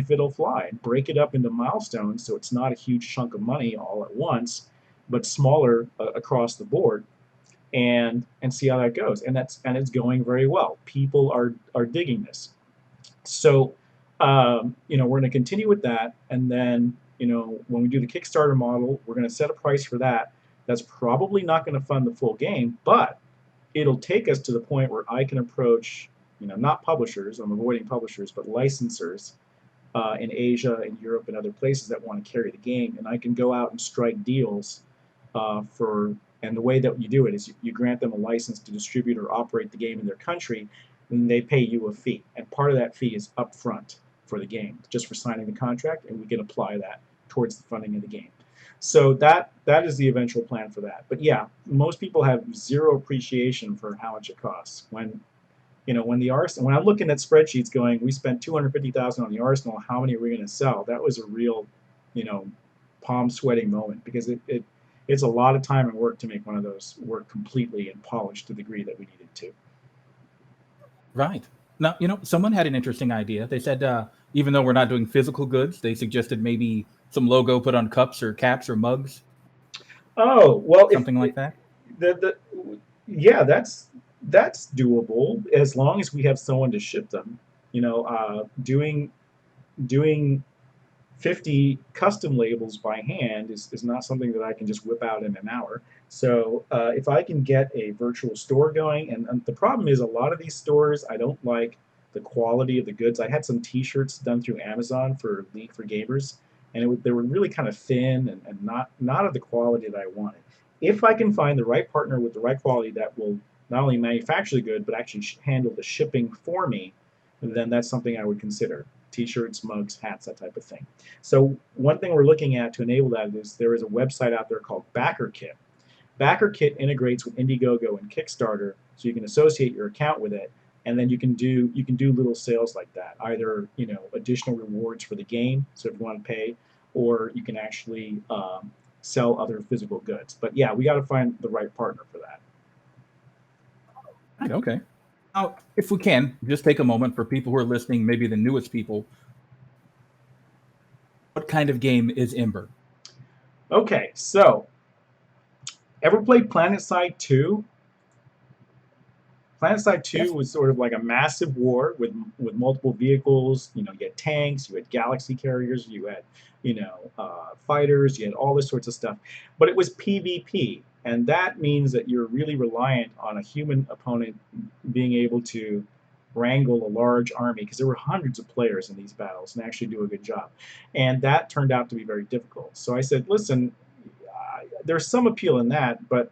it'll fly. Break it up into milestones so it's not a huge chunk of money all at once, but smaller across the board, and see how that goes. And it's going very well. People are digging this. So we're going to continue with that, and then when we do the Kickstarter model, we're going to set a price for that. That's probably not going to fund the full game, but it'll take us to the point where I can approach not publishers. I'm avoiding publishers, but licensors in Asia and Europe and other places that want to carry the game, and I can go out and strike deals and the way that you do it is you grant them a license to distribute or operate the game in their country, and they pay you a fee. And part of that fee is upfront for the game, just for signing the contract, and we can apply that towards the funding of the game. So that is the eventual plan for that. But yeah, most people have zero appreciation for how much it costs. When the Arsenal, when I'm looking at spreadsheets going, we spent $250,000 on the Arsenal, how many are we going to sell? That was a real, palm sweating moment, because it's a lot of time and work to make one of those work completely and polished to the degree that we needed to. Right. Now, someone had an interesting idea. They said, even though we're not doing physical goods, they suggested maybe some logo put on cups or caps or mugs. Oh, well, something like that. Yeah, that's doable as long as we have someone to ship them. Doing 50 custom labels by hand is not something that I can just whip out in an hour. So if I can get a virtual store going, and the problem is a lot of these stores, I don't like the quality of the goods. I had some T-shirts done through Amazon for League for Gamers, and they were really kind of thin and not of the quality that I wanted. If I can find the right partner with the right quality that will not only manufacture the good, but actually handle the shipping for me, then that's something I would consider. T-shirts, mugs, hats, that type of thing. So one thing we're looking at to enable that is there is a website out there called BackerKit. BackerKit integrates with Indiegogo and Kickstarter, so you can associate your account with it, and then you can do little sales like that. Either additional rewards for the game, so if you want to pay, or you can actually sell other physical goods. But yeah, we got to find the right partner for that. Right. Okay. Now, if we can, just take a moment for people who are listening, maybe the newest people. What kind of game is Ember? Okay, so ever played PlanetSide 2? PlanetSide 2 Yes. was sort of like a massive war with multiple vehicles. You had tanks, you had galaxy carriers, you had fighters, you had all this sorts of stuff. But it was PvP, and that means that you're really reliant on a human opponent being able to wrangle a large army, because there were hundreds of players in these battles and actually do a good job. And that turned out to be very difficult. So I said, listen, there's some appeal in that, but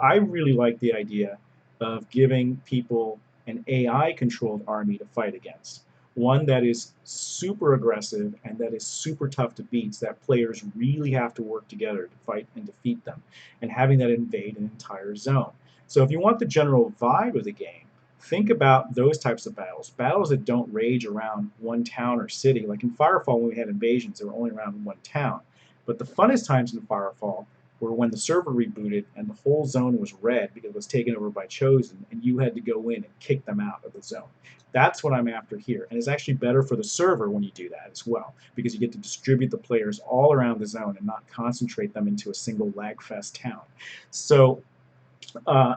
I really like the idea of giving people an AI controlled army to fight against. One that is super aggressive and that is super tough to beat, so that players really have to work together to fight and defeat them, and having that invade an entire zone. So if you want the general vibe of the game, think about those types of battles. Battles that don't rage around one town or city. Like in Firefall, when we had invasions, they were only around one town. But the funnest times in Firefall were when the server rebooted and the whole zone was red because it was taken over by Chosen, and you had to go in and kick them out of the zone. That's what I'm after here. And it's actually better for the server when you do that as well, because you get to distribute the players all around the zone and not concentrate them into a single lagfest town. So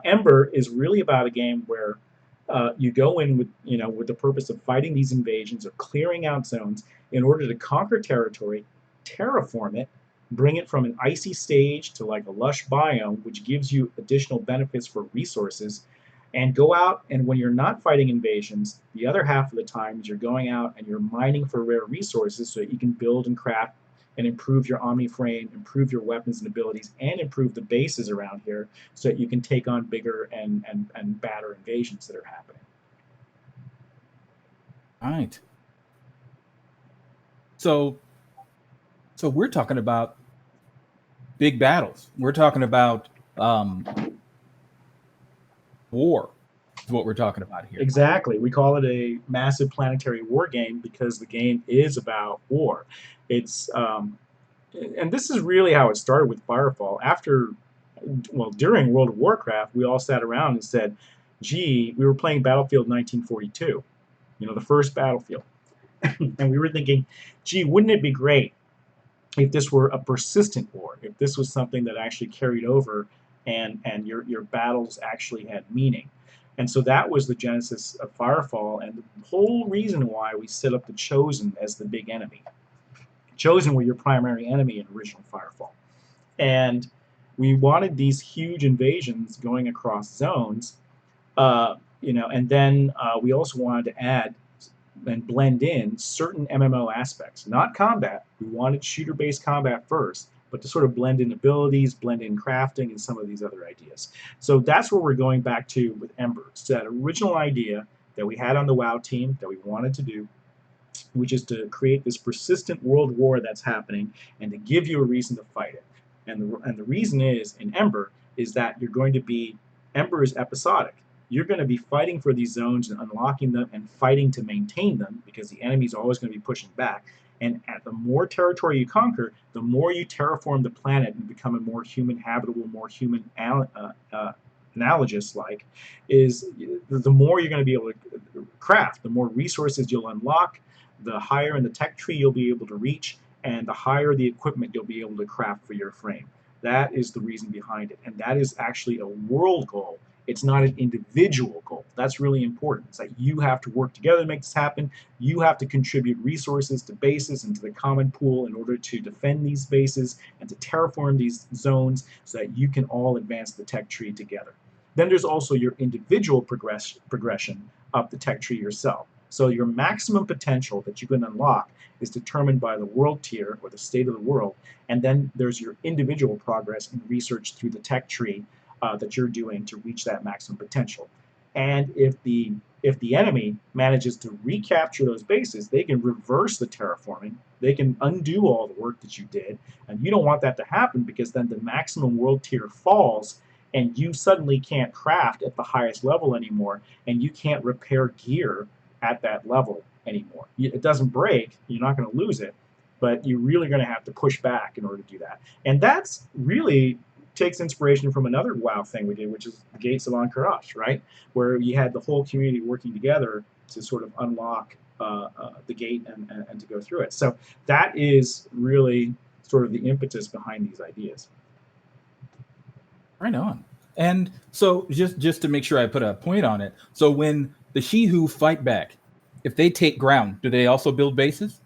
Ember is really about a game where you go in with the purpose of fighting these invasions or clearing out zones in order to conquer territory, terraform it, bring it from an icy stage to like a lush biome, which gives you additional benefits for resources, and go out, and when you're not fighting invasions, the other half of the time is you're going out and you're mining for rare resources so that you can build and craft and improve your Omni frame, improve your weapons and abilities, and improve the bases around here so that you can take on bigger and badder invasions that are happening. All right. So we're talking about big battles. We're talking about war. Is what we're talking about here. Exactly. We call it a massive planetary war game because the game is about war. It's and this is really how it started with Firefall. During World of Warcraft, we all sat around and said, "Gee, we were playing Battlefield 1942, the first Battlefield, and we were thinking, gee, wouldn't it be great if this were a persistent war, if this was something that actually carried over and your battles actually had meaning." And so that was the genesis of Firefall, and the whole reason why we set up the Chosen as the big enemy. Chosen were your primary enemy in original Firefall. And we wanted these huge invasions going across zones, and then we also wanted to add and blend in certain MMO aspects, not combat. We wanted shooter-based combat first, but to sort of blend in abilities, blend in crafting, and some of these other ideas. So that's where we're going back to with Ember. It's that original idea that we had on the WoW team that we wanted to do, which is to create this persistent world war that's happening and to give you a reason to fight it. And the reason is, in Ember, is that Ember is episodic. You're going to be fighting for these zones and unlocking them and fighting to maintain them because the enemy's always going to be pushing back. And the more territory you conquer, the more you terraform the planet and become a more human habitable, more human analogous is the more you're going to be able to craft, the more resources you'll unlock, the higher in the tech tree you'll be able to reach, and the higher the equipment you'll be able to craft for your frame. That is the reason behind it, and that is actually a world goal. It's not an individual goal. That's really important. It's like you have to work together to make this happen. You have to contribute resources to bases and to the common pool in order to defend these bases and to terraform these zones so that you can all advance the tech tree together. Then there's also your individual progression up the tech tree yourself. So your maximum potential that you can unlock is determined by the world tier or the state of the world, and then there's your individual progress and research through the tech tree that you're doing to reach that maximum potential. And if the enemy manages to recapture those bases, they can reverse the terraforming. They can undo all the work that you did, and you don't want that to happen because then the maximum world tier falls, and you suddenly can't craft at the highest level anymore, and you can't repair gear at that level anymore. It doesn't break, you're not going to lose it, but you're really going to have to push back in order to do that. And that's really takes inspiration from another WoW thing we did, which is the Gates of Ankarash, right? Where you had the whole community working together to sort of unlock the gate and to go through it. So that is really sort of the impetus behind these ideas. Right on. And so just to make sure I put a point on it, so when the Shihu fight back, if they take ground, do they also build bases?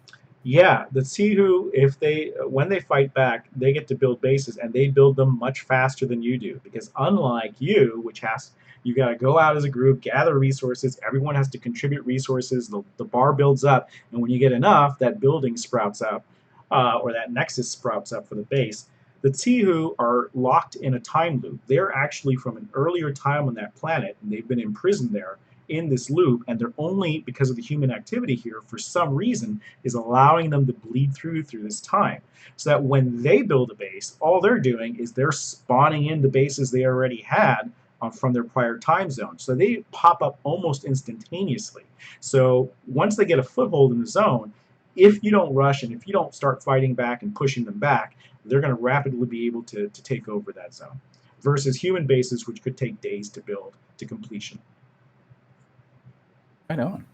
Yeah, the Sihu, if they when they fight back, they get to build bases, and they build them much faster than you do. Because unlike you, which has you got to go out as a group, gather resources. Everyone has to contribute resources. The bar builds up, and when you get enough, that building sprouts up, or that nexus sprouts up for the base. The Tsihu are locked in a time loop. They're actually from an earlier time on that planet, and they've been imprisoned there in this loop, and they're only because of the human activity here, for some reason, is allowing them to bleed through this time. So that when they build a base, all they're doing is they're spawning in the bases they already had from their prior time zone. So they pop up almost instantaneously. So once they get a foothold in the zone, if you don't rush and if you don't start fighting back and pushing them back, they're going to rapidly be able to take over that zone. Versus human bases, which could take days to build to completion. Right on.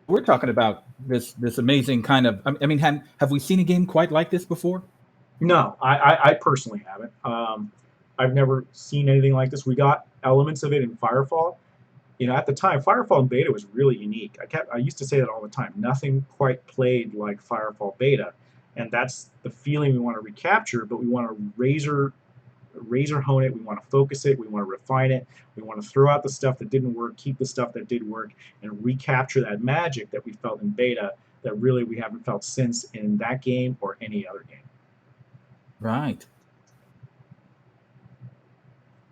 We're talking about this amazing kind of. I mean, have we seen a game quite like this before? No, I personally haven't. I've never seen anything like this. We got elements of it in Firefall. You know, at the time, Firefall Beta was really unique. I used to say that all the time. Nothing quite played like Firefall Beta, and that's the feeling we want to recapture. But we want to razor hone it. We want to focus it. We want to refine it. We want to throw out the stuff that didn't work, keep the stuff that did work, and recapture that magic that we felt in beta that really we haven't felt since in that game or any other game. Right.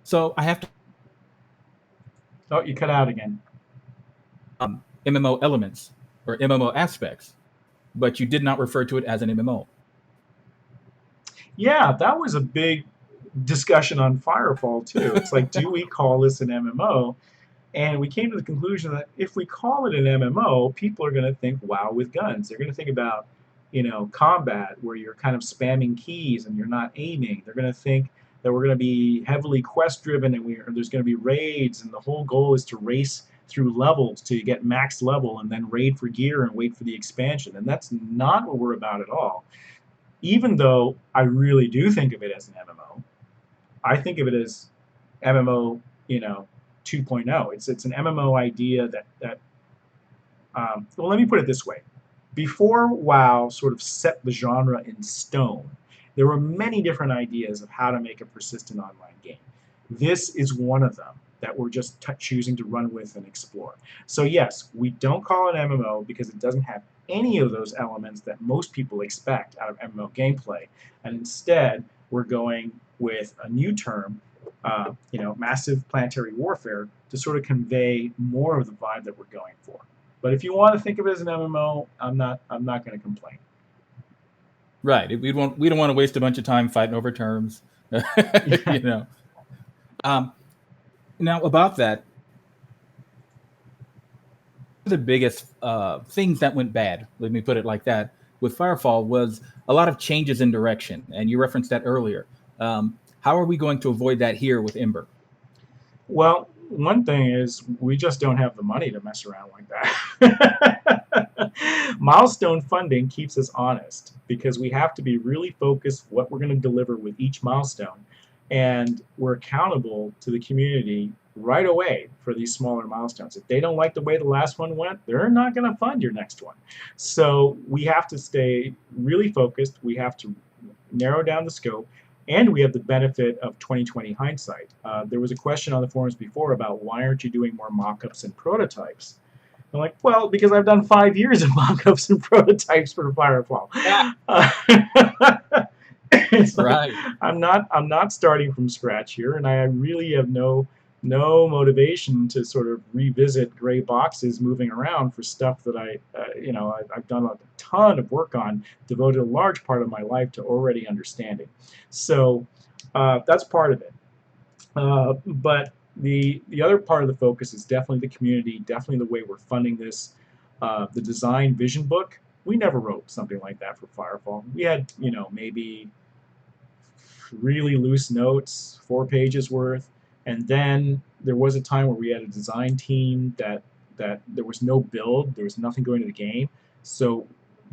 So I have to Oh, you cut out again. MMO elements or MMO aspects, but you did not refer to it as an MMO. Yeah, that was a big discussion on Firefall too. It's like, do we call this an MMO? And we came to the conclusion that if we call it an MMO, people are going to think WoW with guns. They're going to think about, combat where you're kind of spamming keys and you're not aiming. They're going to think that we're going to be heavily quest driven and there's going to be raids, and the whole goal is to race through levels to get max level and then raid for gear and wait for the expansion. And that's not what we're about at all. Even though I really do think of it as an MMO, I think of it as MMO, 2.0. It's an MMO idea that well, let me put it this way. Before WoW sort of set the genre in stone, there were many different ideas of how to make a persistent online game. This is one of them that we're just choosing to run with and explore. So yes, we don't call it MMO because it doesn't have any of those elements that most people expect out of MMO gameplay, and instead we're going with a new term, massive planetary warfare, to sort of convey more of the vibe that we're going for. But if you want to think of it as an MMO, I'm not going to complain. Right. We don't want to waste a bunch of time fighting over terms. you know. Um, Now about that, the biggest things that went bad, let me put it like that, with Firefall was a lot of changes in direction, and you referenced that earlier. How are we going to avoid that here with Ember? Well, one thing is we just don't have the money to mess around like that. Milestone funding keeps us honest because we have to be really focused what we're going to deliver with each milestone, and we're accountable to the community right away for these smaller milestones. If they don't like the way the last one went, they're not going to fund your next one. So we have to stay really focused. We have to narrow down the scope, and we have the benefit of 2020 hindsight. There was a question on the forums before about why aren't you doing more mock-ups and prototypes? I'm like, well, because I've done 5 years of mock-ups and prototypes for Firefall. Yeah. It's like, Right. I'm not starting from scratch here, and I really have no motivation to sort of revisit gray boxes moving around for stuff that I've done a ton of work on, devoted a large part of my life to already understanding. So that's part of it. But the other part of the focus is definitely the community, definitely the way we're funding this. The design vision book, we never wrote something like that for Firefall. We had, maybe really loose notes, 4 pages worth, and then there was a time where we had a design team that there was no build, there was nothing going to the game, so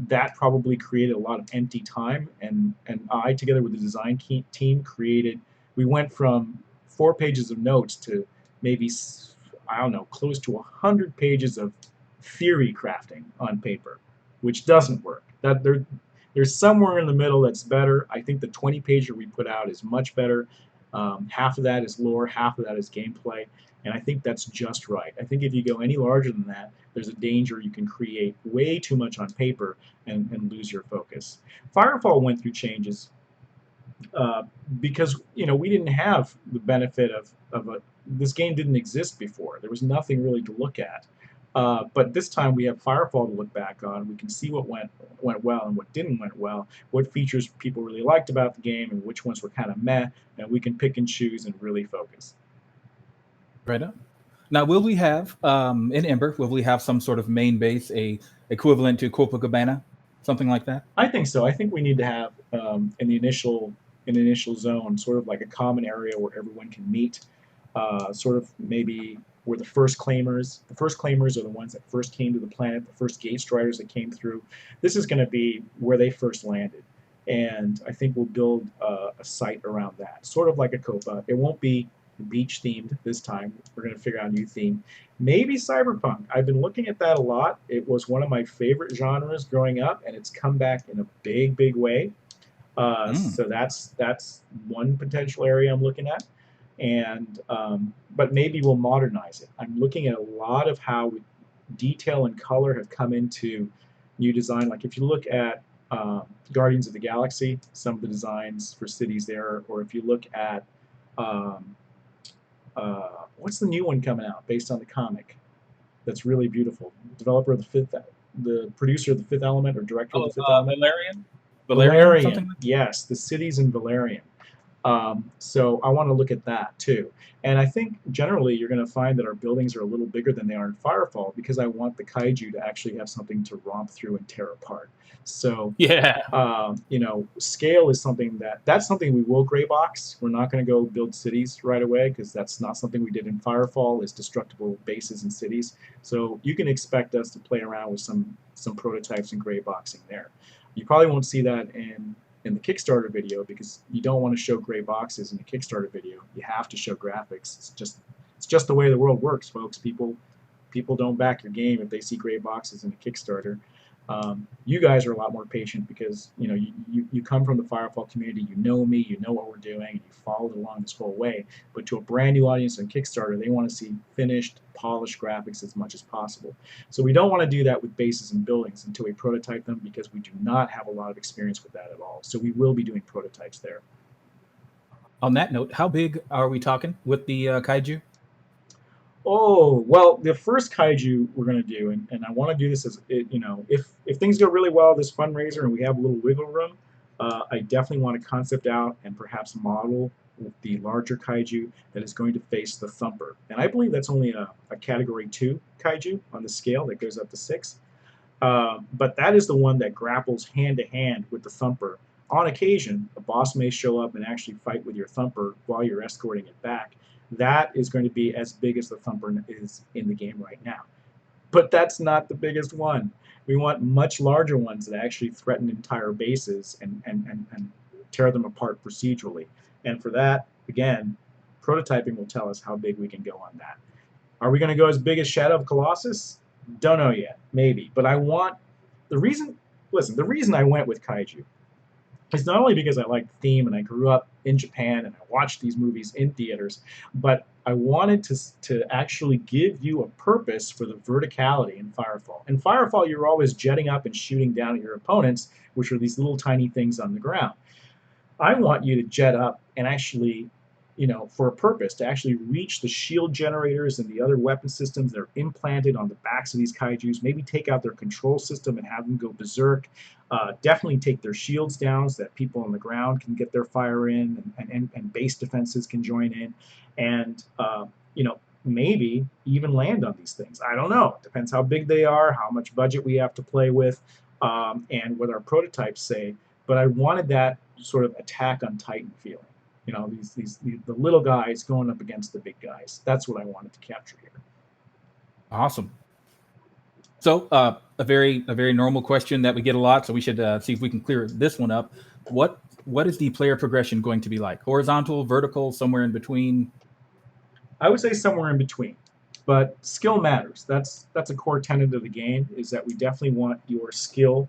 that probably created a lot of empty time, and I, together with the design team, created. We went from 4 pages of notes to maybe, I don't know, close to 100 pages of theory crafting on paper, which doesn't work. There's somewhere in the middle that's better. I think the 20 pager we put out is much better. Half of that is lore, half of that is gameplay, and I think that's just right. I think if you go any larger than that, there's a danger you can create way too much on paper and lose your focus. Firefall went through changes because we didn't have the benefit of this game didn't exist before. There was nothing really to look at. But this time we have Firefall to look back on. We can see what went well and what didn't went well, what features people really liked about the game and which ones were kind of meh, and we can pick and choose and really focus. Right on. Now, will we have in Ember? Will we have some sort of main base, a equivalent to Copacabana, something like that? I think so. I think we need to have in the initial zone sort of like a common area where everyone can meet. Sort of maybe where the first claimers are the ones that first came to the planet, the first gate striders that came through. This is going to be where they first landed, and I think we'll build a site around that, sort of like a Copa. It won't be beach themed this time. We're going to figure out a new theme. Maybe cyberpunk. I've been looking at that a lot. It was one of my favorite genres growing up, and it's come back in a big way. So that's one potential area I'm looking at. And but maybe we'll modernize it. I'm looking at a lot of how detail and color have come into new design. Like if you look at Guardians of the Galaxy, some of the designs for cities there, or if you look at what's the new one coming out based on the comic that's really beautiful? Developer of the producer of the Fifth Element, or director of the Fifth Element. Valerian. Yes, the cities in Valerian. So I want to look at that too. And I think generally you're going to find that our buildings are a little bigger than they are in Firefall, because I want the kaiju to actually have something to romp through and tear apart. So scale is something that's something we will gray box. We're not going to go build cities right away, because that's not something we did in Firefall, is destructible bases and cities. So you can expect us to play around with some prototypes and gray boxing there. You probably won't see that in the Kickstarter video, because you don't want to show gray boxes in the Kickstarter video. You have to show graphics. It's just the way the world works, folks. People don't back your game if they see gray boxes in a Kickstarter. You guys are a lot more patient, because you come from the Firefall community. You know me, you know what we're doing, and you followed along this whole way. But to a brand new audience on Kickstarter, they want to see finished, polished graphics as much as possible. So we don't want to do that with bases and buildings until we prototype them, because we do not have a lot of experience with that at all. So we will be doing prototypes there. On that note, how big are we talking with the kaiju? Oh, well, the first kaiju we're going to do, and I want to do this as, if things go really well, this fundraiser, and we have a little wiggle room, I definitely want to concept out and perhaps model the larger kaiju that is going to face the Thumper. And I believe that's only a Category 2 kaiju on the scale that goes up to 6. But that is the one that grapples hand-to-hand with the Thumper. On occasion, a boss may show up and actually fight with your Thumper while you're escorting it back. That is going to be as big as the Thumper is in the game right now. But that's not the biggest one. We want much larger ones that actually threaten entire bases and tear them apart procedurally. And for that, again, prototyping will tell us how big we can go on that. Are we going to go as big as Shadow of Colossus? Don't know yet. Maybe. But I want... The reason I went with kaiju is not only because I like the theme and I grew up in Japan and I watched these movies in theaters, but I wanted to actually give you a purpose for the verticality in Firefall. In Firefall, you're always jetting up and shooting down at your opponents, which are these little tiny things on the ground. I want you to jet up and actually, for a purpose, to actually reach the shield generators and the other weapon systems that are implanted on the backs of these kaijus, maybe take out their control system and have them go berserk. Definitely take their shields down so that people on the ground can get their fire in, and base defenses can join in, and maybe even land on these things. I don't know. It depends how big they are, how much budget we have to play with, and what our prototypes say. But I wanted that sort of Attack on Titan feeling. The little guys going up against the big guys. That's what I wanted to capture here. Awesome. So a very normal question that we get a lot. So we should see if we can clear this one up. What is the player progression going to be like? Horizontal, vertical, somewhere in between? I would say somewhere in between. But skill matters. That's a core tenet of the game, is that we definitely want your skill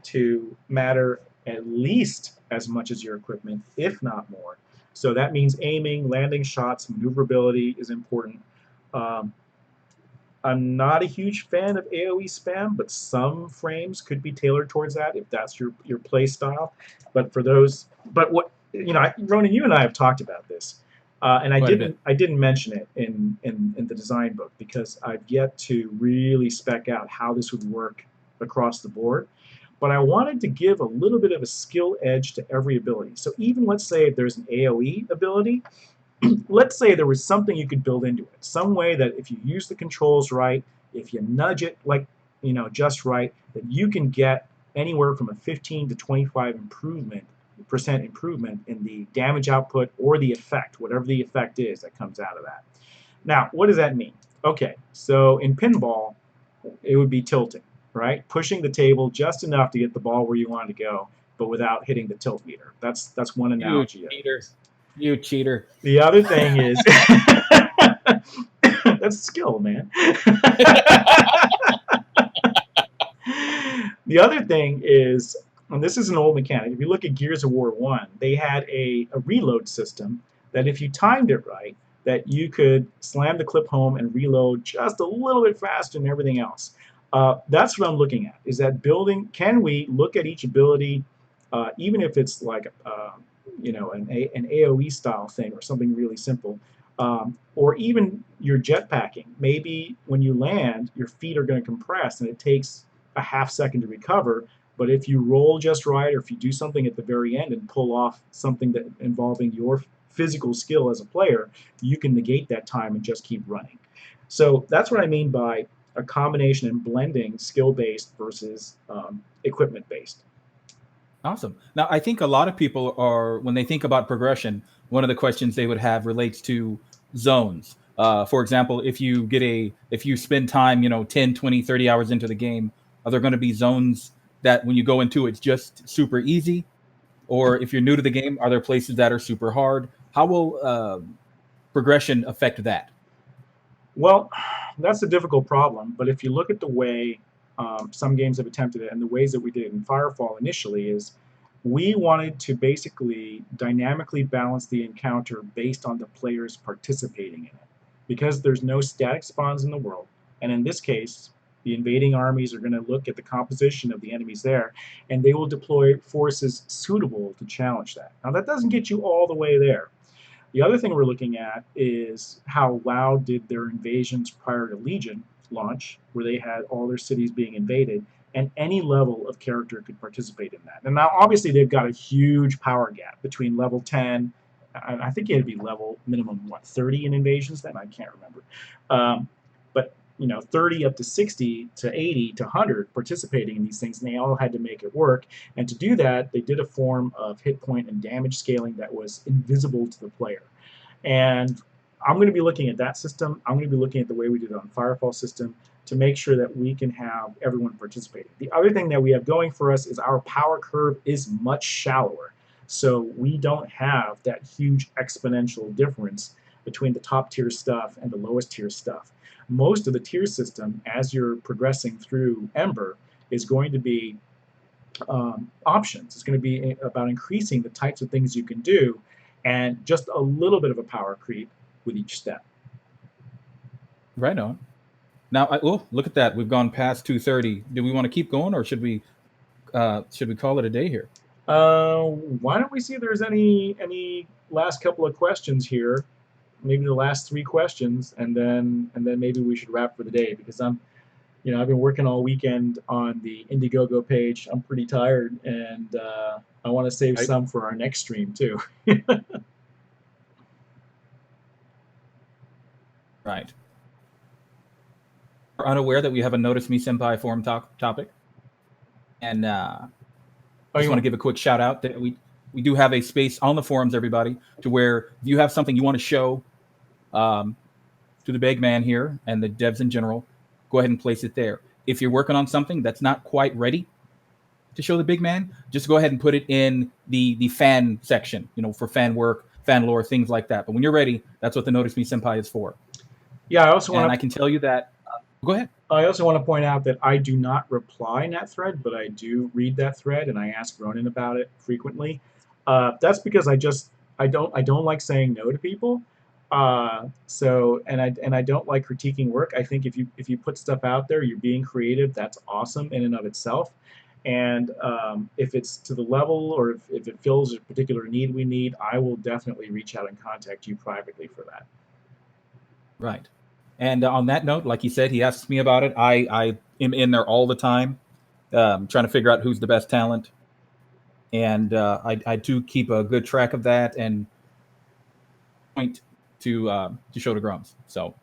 to matter at least as much as your equipment, if not more. So that means aiming, landing shots, maneuverability is important. Um, I'm not a huge fan of AoE spam, but some frames could be tailored towards that if that's your play style. But for those, but what Ronan, you and I have talked about this, and I Quite a didn't bit. I didn't mention it in the design book because I've yet to really spec out how this would work across the board. But I wanted to give a little bit of a skill edge to every ability. So even let's say if there's an AoE ability, let's say there was something you could build into it, some way that if you use the controls right, if you nudge it like just right, that you can get anywhere from a 15 to 25 percent improvement in the damage output or the effect, whatever the effect is that comes out of that. Now, what does that mean? Okay, so in pinball, it would be tilting, right? Pushing the table just enough to get the ball where you want to go, but without hitting the tilt meter. That's one You analogy of it. cheater. You cheater. The other thing is that's skill, man. The other thing is, and this is an old mechanic, if you look at Gears of War 1, they had a reload system that if you timed it right, that you could slam the clip home and reload just a little bit faster than everything else. That's what I'm looking at, is that building, can we look at each ability, even if it's like an AoE style thing or something really simple, or even your jetpacking. Maybe when you land, your feet are going to compress and it takes a half second to recover. But if you roll just right, or if you do something at the very end and pull off something that involving your physical skill as a player, you can negate that time and just keep running. So that's what I mean by a combination and blending skill-based versus equipment-based. Awesome. Now, I think a lot of people are, when they think about progression, one of the questions they would have relates to zones. For example, if you spend time, 10, 20, 30 hours into the game, are there going to be zones that when you go into it's just super easy? Or if you're new to the game, are there places that are super hard? How will progression affect that? Well, that's a difficult problem, but if you look at the way some games have attempted it and the ways that we did it in Firefall initially is we wanted to basically dynamically balance the encounter based on the players participating in it. Because there's no static spawns in the world, and in this case, the invading armies are going to look at the composition of the enemies there, and they will deploy forces suitable to challenge that. Now, that doesn't get you all the way there. The other thing we're looking at is how WoW did their invasions prior to Legion launch, where they had all their cities being invaded, and any level of character could participate in that. And now, obviously, they've got a huge power gap between level 10. I think it had to be level minimum 30 in invasions. Then I can't remember, but 30 up to 60 to 80 to 100 participating in these things, and they all had to make it work. And to do that, they did a form of hit point and damage scaling that was invisible to the player. And I'm going to be looking at that system. I'm going to be looking at the way we did it on Firefall system to make sure that we can have everyone participating. The other thing that we have going for us is our power curve is much shallower. So we don't have that huge exponential difference between the top tier stuff and the lowest tier stuff. Most of the tier system, as you're progressing through Ember, is going to be options. It's going to be about increasing the types of things you can do and just a little bit of a power creep with each step. Right on. Now, look at that. We've gone past 2:30. Do we want to keep going, or should we call it a day here? Why don't we see if there's any last couple of questions here? Maybe the last three questions, and then maybe we should wrap for the day because I've been working all weekend on the Indiegogo page. I'm pretty tired, and I want to save some for our next stream too. Right. Are unaware that we have a Notice Me Senpai forum topic, and just want to give a quick shout out that we do have a space on the forums, everybody, to where if you have something you want to show to the big man here and the devs in general, go ahead and place it there. If you're working on something that's not quite ready to show the big man, just go ahead and put it in the fan section, for fan work. fan lore, things like that. But when you're ready, that's what the Notice Me Senpai is for. Yeah, I also And want I to can tell you that. Go ahead. I also want to point out that I do not reply in that thread, but I do read that thread and I ask Ronyn about it frequently. That's because I don't like saying no to people. And I don't like critiquing work. I think if you put stuff out there, you're being creative. That's awesome in and of itself. And if it's to the level or if it fills a particular need we need, I will definitely reach out and contact you privately for that. Right. And on that note, like you said, he asks me about it. I am in there all the time, trying to figure out who's the best talent. And I do keep a good track of that and point to show the grums. So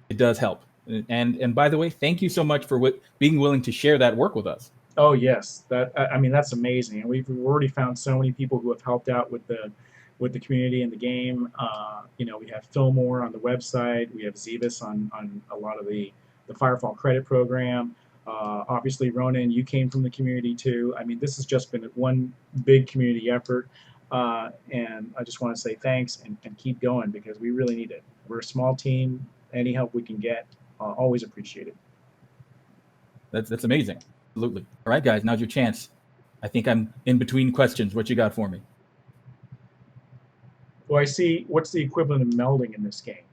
it does help. And by the way, thank you so much for being willing to share that work with us. Oh yes, I mean that's amazing, and we've already found so many people who have helped out with the community and the game. We have Fillmore on the website, we have Zevis on a lot of the Firefall credit program. Obviously, Ronyn, you came from the community too. I mean, this has just been one big community effort, and I just want to say thanks and keep going because we really need it. We're a small team. Any help we can get, always appreciated. That's amazing. Absolutely. All right, guys, now's your chance. I think I'm in between questions. What you got for me? Well, I see. What's the equivalent of melding in this game?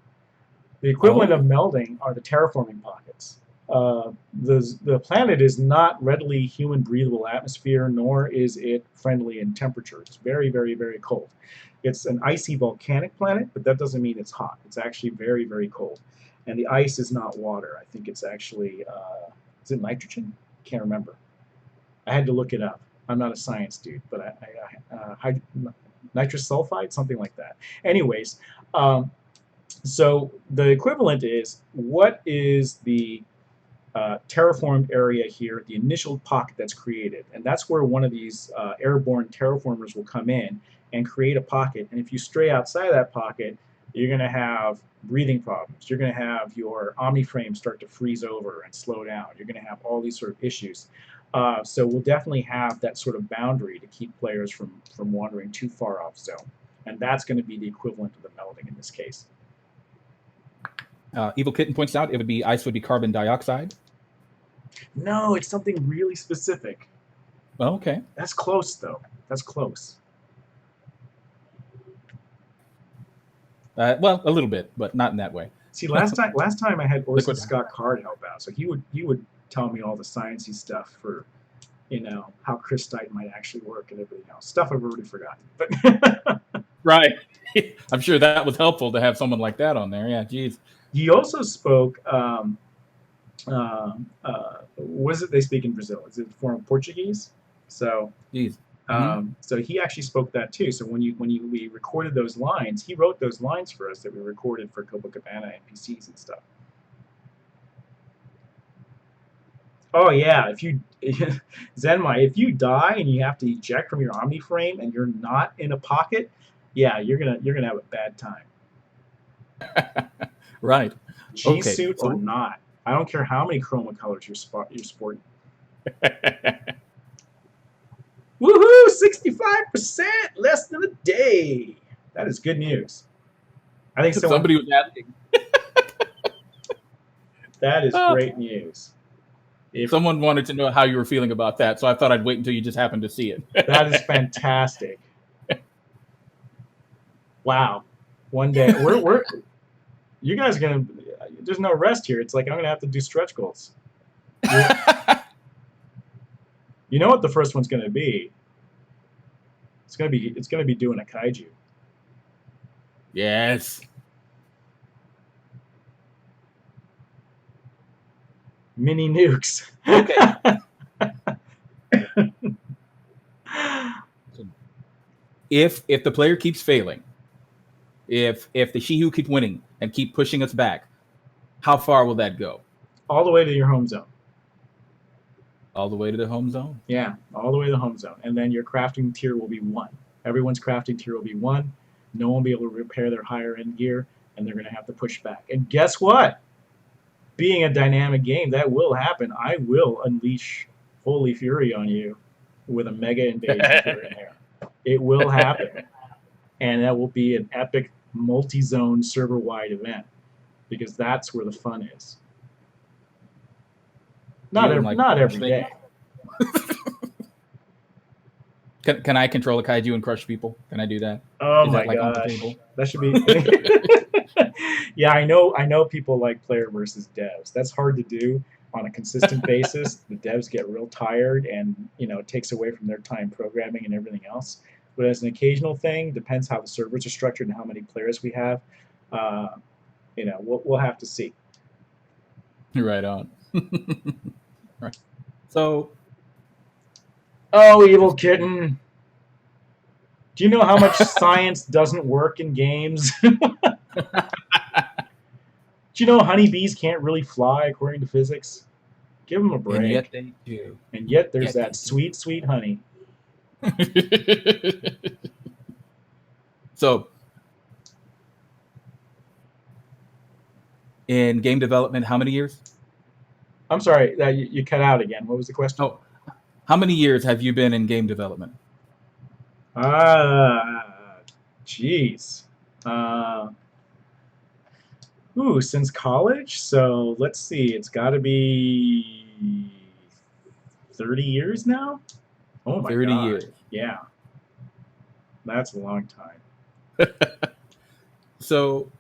The equivalent of melding are the terraforming pockets. The planet is not readily human breathable atmosphere, nor is it friendly in temperature. It's very, very, very cold. It's an icy volcanic planet, but that doesn't mean it's hot. It's actually very, very cold. And the ice is not water. I think it's actually, is it nitrogen? Can't remember. I had to look it up. I'm not a science dude, but nitrous sulfide, something like that. Anyways, so the equivalent is what is the terraformed area here, the initial pocket that's created, and that's where one of these airborne terraformers will come in and create a pocket. And if you stray outside of that pocket, you're going to have breathing problems. You're going to have your omniframe start to freeze over and slow down. You're going to have all these sort of issues. So we'll definitely have that sort of boundary to keep players from wandering too far off zone. And that's going to be the equivalent of the melding in this case. Evil Kitten points out ice would be carbon dioxide. No, it's something really specific. Oh, okay. That's close, though. That's close. Well, a little bit, but not in that way. See, last time I had Orson Scott Card help out, so he would tell me all the sciencey stuff for, how crystite might actually work and everything else. Stuff I've already forgotten. But right. I'm sure that was helpful to have someone like that on there. Yeah, geez. He also spoke. What is it they speak in Brazil? Is it a form of Portuguese? So. Geez. So he actually spoke that too. So when we recorded those lines, he wrote those lines for us that we recorded for Copacabana NPCs and stuff. Oh yeah, Zenmai, if you die and you have to eject from your Omniframe and you're not in a pocket, yeah, you're gonna have a bad time. Right. G-suit or not, I don't care how many chroma colors you're sporting. Woohoo! 65%, less than a day. That is good news. I think somebody was asking. That is great news. Someone wanted to know how you were feeling about that, so I thought I'd wait until you just happened to see it. That is fantastic. Wow. One day we're you guys are gonna. There's no rest here. It's like I'm gonna have to do stretch goals. You know what the first one's going to be? It's going to be doing a kaiju. Yes. Mini nukes. Okay. If the player keeps failing, if the Shihu keep winning and keep pushing us back, how far will that go? All the way to your home zone. All the way to the home zone? Yeah, all the way to the home zone. And then your crafting tier will be 1. Everyone's crafting tier will be 1. No one will be able to repair their higher end gear, and they're going to have to push back. And guess what? Being a dynamic game, that will happen. I will unleash Holy Fury on you with a mega invasion here and there. It will happen. and that will be an epic multi-zone server-wide event because that's where the fun is. You and like Not crush every things. day. Can I control a kaiju and crush people? Can I do that? Oh Is my that like on the gosh, table? that should be. Yeah, I know people like player versus devs. That's hard to do on a consistent basis. The devs get real tired, and it takes away from their time programming and everything else. But as an occasional thing, depends how the servers are structured and how many players we have. Uh, we'll have to see. Right on. Right. So, Oh, evil kitten! Do you know how much science doesn't work in games? Do you know honeybees can't really fly according to physics? Give them a and yet break. they do. And yet there's Yet that they sweet, sweet honey. do. So, in game development, how many years? I'm sorry, you cut out again. What was the question? Oh, how many years have you been in game development? Ah, jeez. Uh, since college. So let's see. It's got to be 30 years now. Oh my 30 God. years. Yeah, that's a long time. So,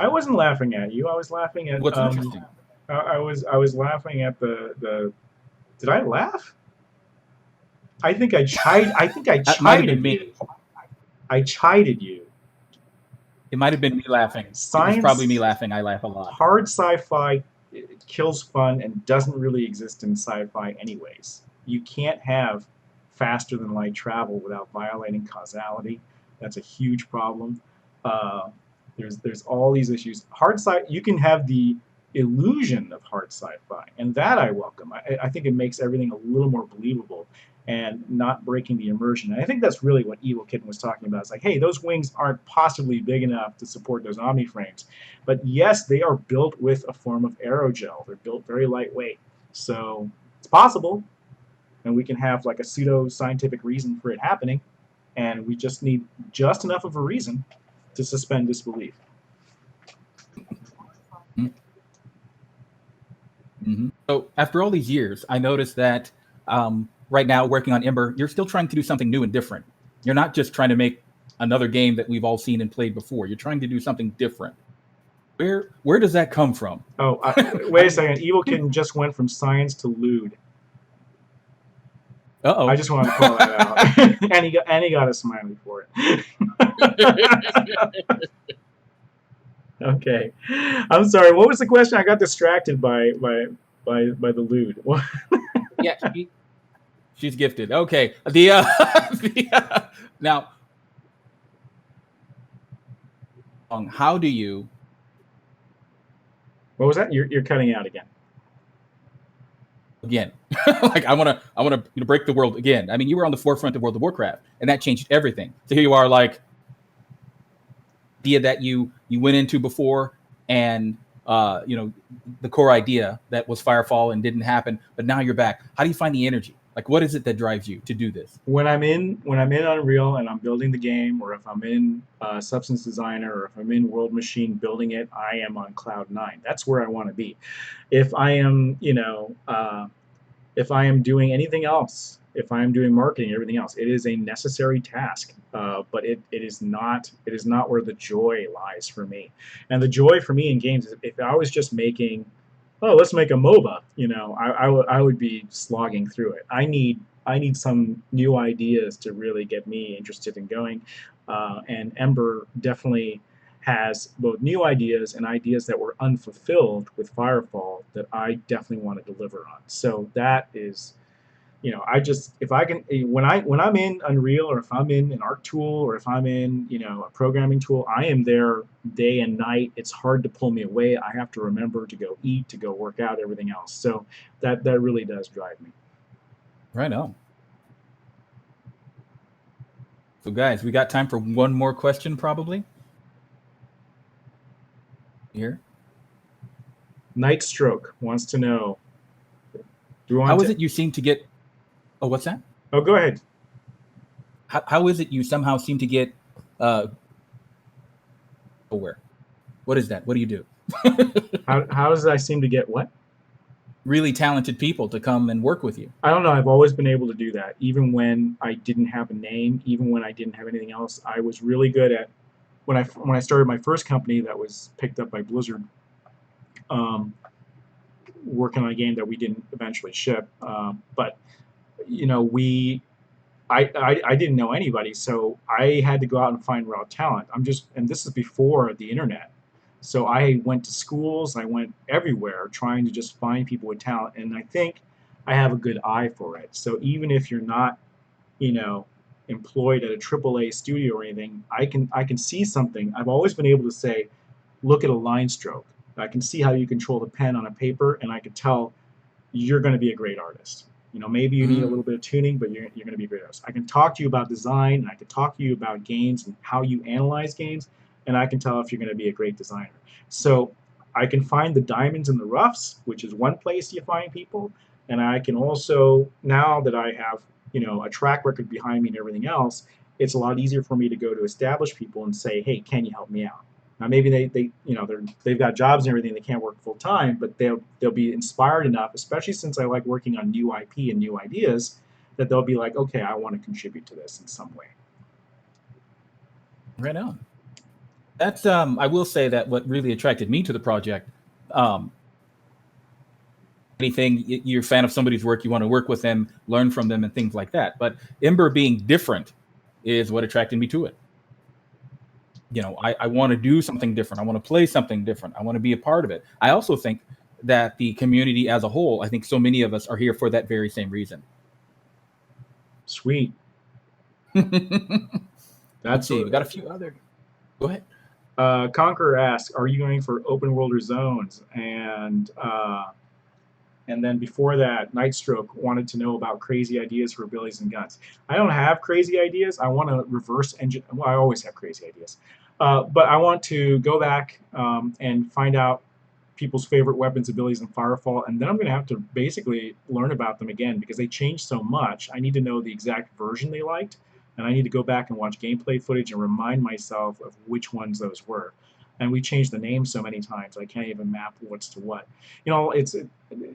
I wasn't laughing at you. I was laughing at what's interesting? I was laughing at the. Did I laugh? I think I That might have been chided me. you. I chided you. It might have been me laughing. It was probably me Science, laughing. I laugh a lot. hard sci-fi, it kills fun and doesn't really exist in sci-fi anyways. You can't have faster than light travel without violating causality. That's a huge problem. Uh, there's all these issues. Hard sci you can have the illusion of hard sci-fi, and that I welcome. I think it makes everything a little more believable and not breaking the immersion. And I think that's really what Evil Kitten was talking about. It's like, hey, those wings aren't possibly big enough to support those Omni frames. But yes, they are built with a form of aerogel. They're built very lightweight. So it's possible. And we can have like a pseudo-scientific reason for it happening. And we just need just enough of a reason to suspend disbelief. Mm-hmm. So after all these years, I noticed that right now, working on Ember, you're still trying to do something new and different. You're not just trying to make another game that we've all seen and played before. You're trying to do something different. Where does that come from? Oh, wait a second. Evil Kitten just went from science to lewd. Uh-oh. I just wanted to call that out. and he got a smiley for it. Okay. I'm sorry. What was the question? I got distracted by the lewd. Yeah, she's gifted. Okay. Now, how do you? What was that? You're cutting out again. Again, like I want to break the world again. I mean, you were on the forefront of World of Warcraft, and that changed everything. So here you are, like idea that you went into before, and the core idea that was Firefall and didn't happen, but now you're back. How do you find the energy? Like, what is it that drives you to do this? When I'm in Unreal and I'm building the game, or if I'm in Substance Designer, or if I'm in World Machine building it, I am on cloud 9. That's where I want to be. If I am, if I am doing anything else, if I am doing marketing, everything else, it is a necessary task. But it is not where the joy lies for me. And the joy for me in games is if I was just making, oh, let's make a MOBA, I would be slogging through it. I need some new ideas to really get me interested in going. And Ember definitely has both new ideas and ideas that were unfulfilled with Firefall that I definitely want to deliver on. So that is, I just, if I can, when I'm in Unreal, or if I'm in an art tool, or if I'm in a programming tool, I am there day and night. It's hard to pull me away. I have to remember to go eat, to go work out, everything else. So that really does drive me. Right on. So guys, we got time for one more question, probably. Here. Night Stroke wants to know. How is it you seem to get? Oh, what's that? Oh, go ahead. How is it you somehow seem to get nowhere. What is that? What do you do? How does I seem to get what? Really talented people to come and work with you. I don't know. I've always been able to do that, even when I didn't have a name, even when I didn't have anything else. I was really good at when I started my first company that was picked up by Blizzard, um, working on a game that we didn't eventually ship. But you know, I didn't know anybody, so I had to go out and find raw talent. And this is before the internet. So I went to schools, I went everywhere trying to just find people with talent, and I think I have a good eye for it. So even if you're not, you know, employed at a AAA studio or anything, I can see something. I've always been able to say, look at a line stroke. I can see how you control the pen on a paper, and I can tell you're going to be a great artist. You know, maybe you need a little bit of tuning, but you're going to be a great artist. I can talk to you about design, and I can talk to you about games and how you analyze games, and I can tell if you're going to be a great designer. So I can find the diamonds in the roughs, which is one place you find people, and I can also, now that I have, you know, a track record behind me and everything else, it's a lot easier for me to go to established people and say, hey, can you help me out? Now maybe they you know they've got jobs and everything, they can't work full time, but they'll be inspired enough, especially since I like working on new IP and new ideas, that they'll be like, okay, I want to contribute to this in some way. Right on. That's I will say that what really attracted me to the project, anything you're a fan of somebody's work, you want to work with them, learn from them, and things like that. But Ember being different is what attracted me to it. You know, I want to do something different. I want to play something different. I want to be a part of it. I also think that the community as a whole, I think so many of us are here for that very same reason. Sweet. Let's see. We got a few other. Go ahead. Conqueror asks, are you going for open world or zones? And then before that, Nightstroke wanted to know about crazy ideas for abilities and guns. I don't have crazy ideas. I want to reverse engine. Well, I always have crazy ideas. But I want to go back and find out people's favorite weapons, abilities, and Firefall, and then I'm going to have to basically learn about them again because they changed so much. I need to know the exact version they liked, and I need to go back and watch gameplay footage and remind myself of which ones those were. And we changed the name so many times, I can't even map what's to what. You know,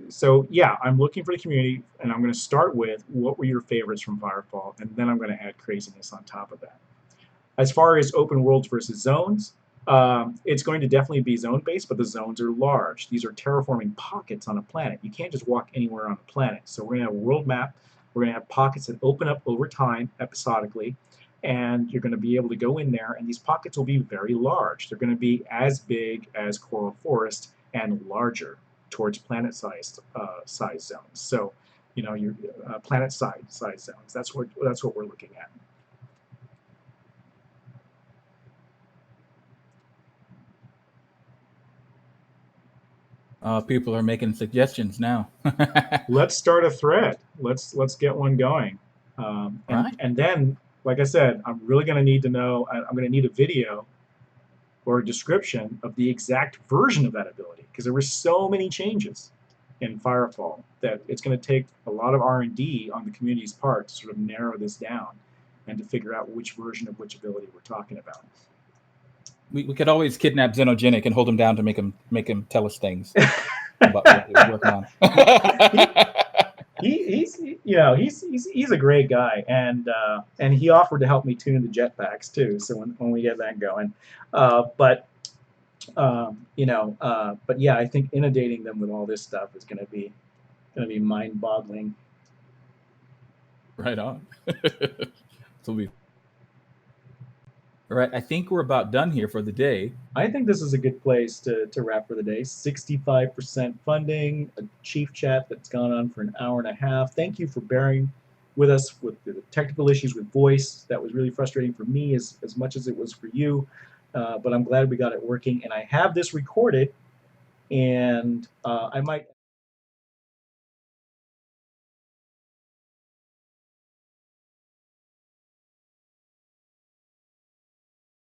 so yeah, I'm looking for the community, and I'm going to start with what were your favorites from Firefall, and then I'm going to add craziness on top of that. As far as open worlds versus zones, it's going to definitely be zone-based, but the zones are large. These are terraforming pockets on a planet. You can't just walk anywhere on the planet. So we're going to have a world map. We're going to have pockets that open up over time, episodically, and you're going to be able to go in there, and these pockets will be very large. They're going to be as big as Coral Forest and larger towards planet-sized size zones. So, you know, your planet-sized zones. That's what we're looking at. People are making suggestions now. Let's start a thread. Let's get one going. And then, like I said, I'm really going to need to know. I'm going to need a video or a description of the exact version of that ability because there were so many changes in Firefall that it's going to take a lot of R&D on the community's part to sort of narrow this down and to figure out which version of which ability we're talking about. We could always kidnap Xenogenic and hold him down to make him tell us things about what he was working on. He's a great guy, and he offered to help me tune the jetpacks too. So when we get that going, but yeah, I think inundating them with all this stuff is going to be mind-boggling. Right on. All right, I think we're about done here for the day. I think this is a good place to wrap for the day. 65% funding, a chief chat that's gone on for an hour and a half. Thank you for bearing with us with the technical issues with voice. That was really frustrating for me as much as it was for you. But I'm glad we got it working. And I have this recorded, and I might...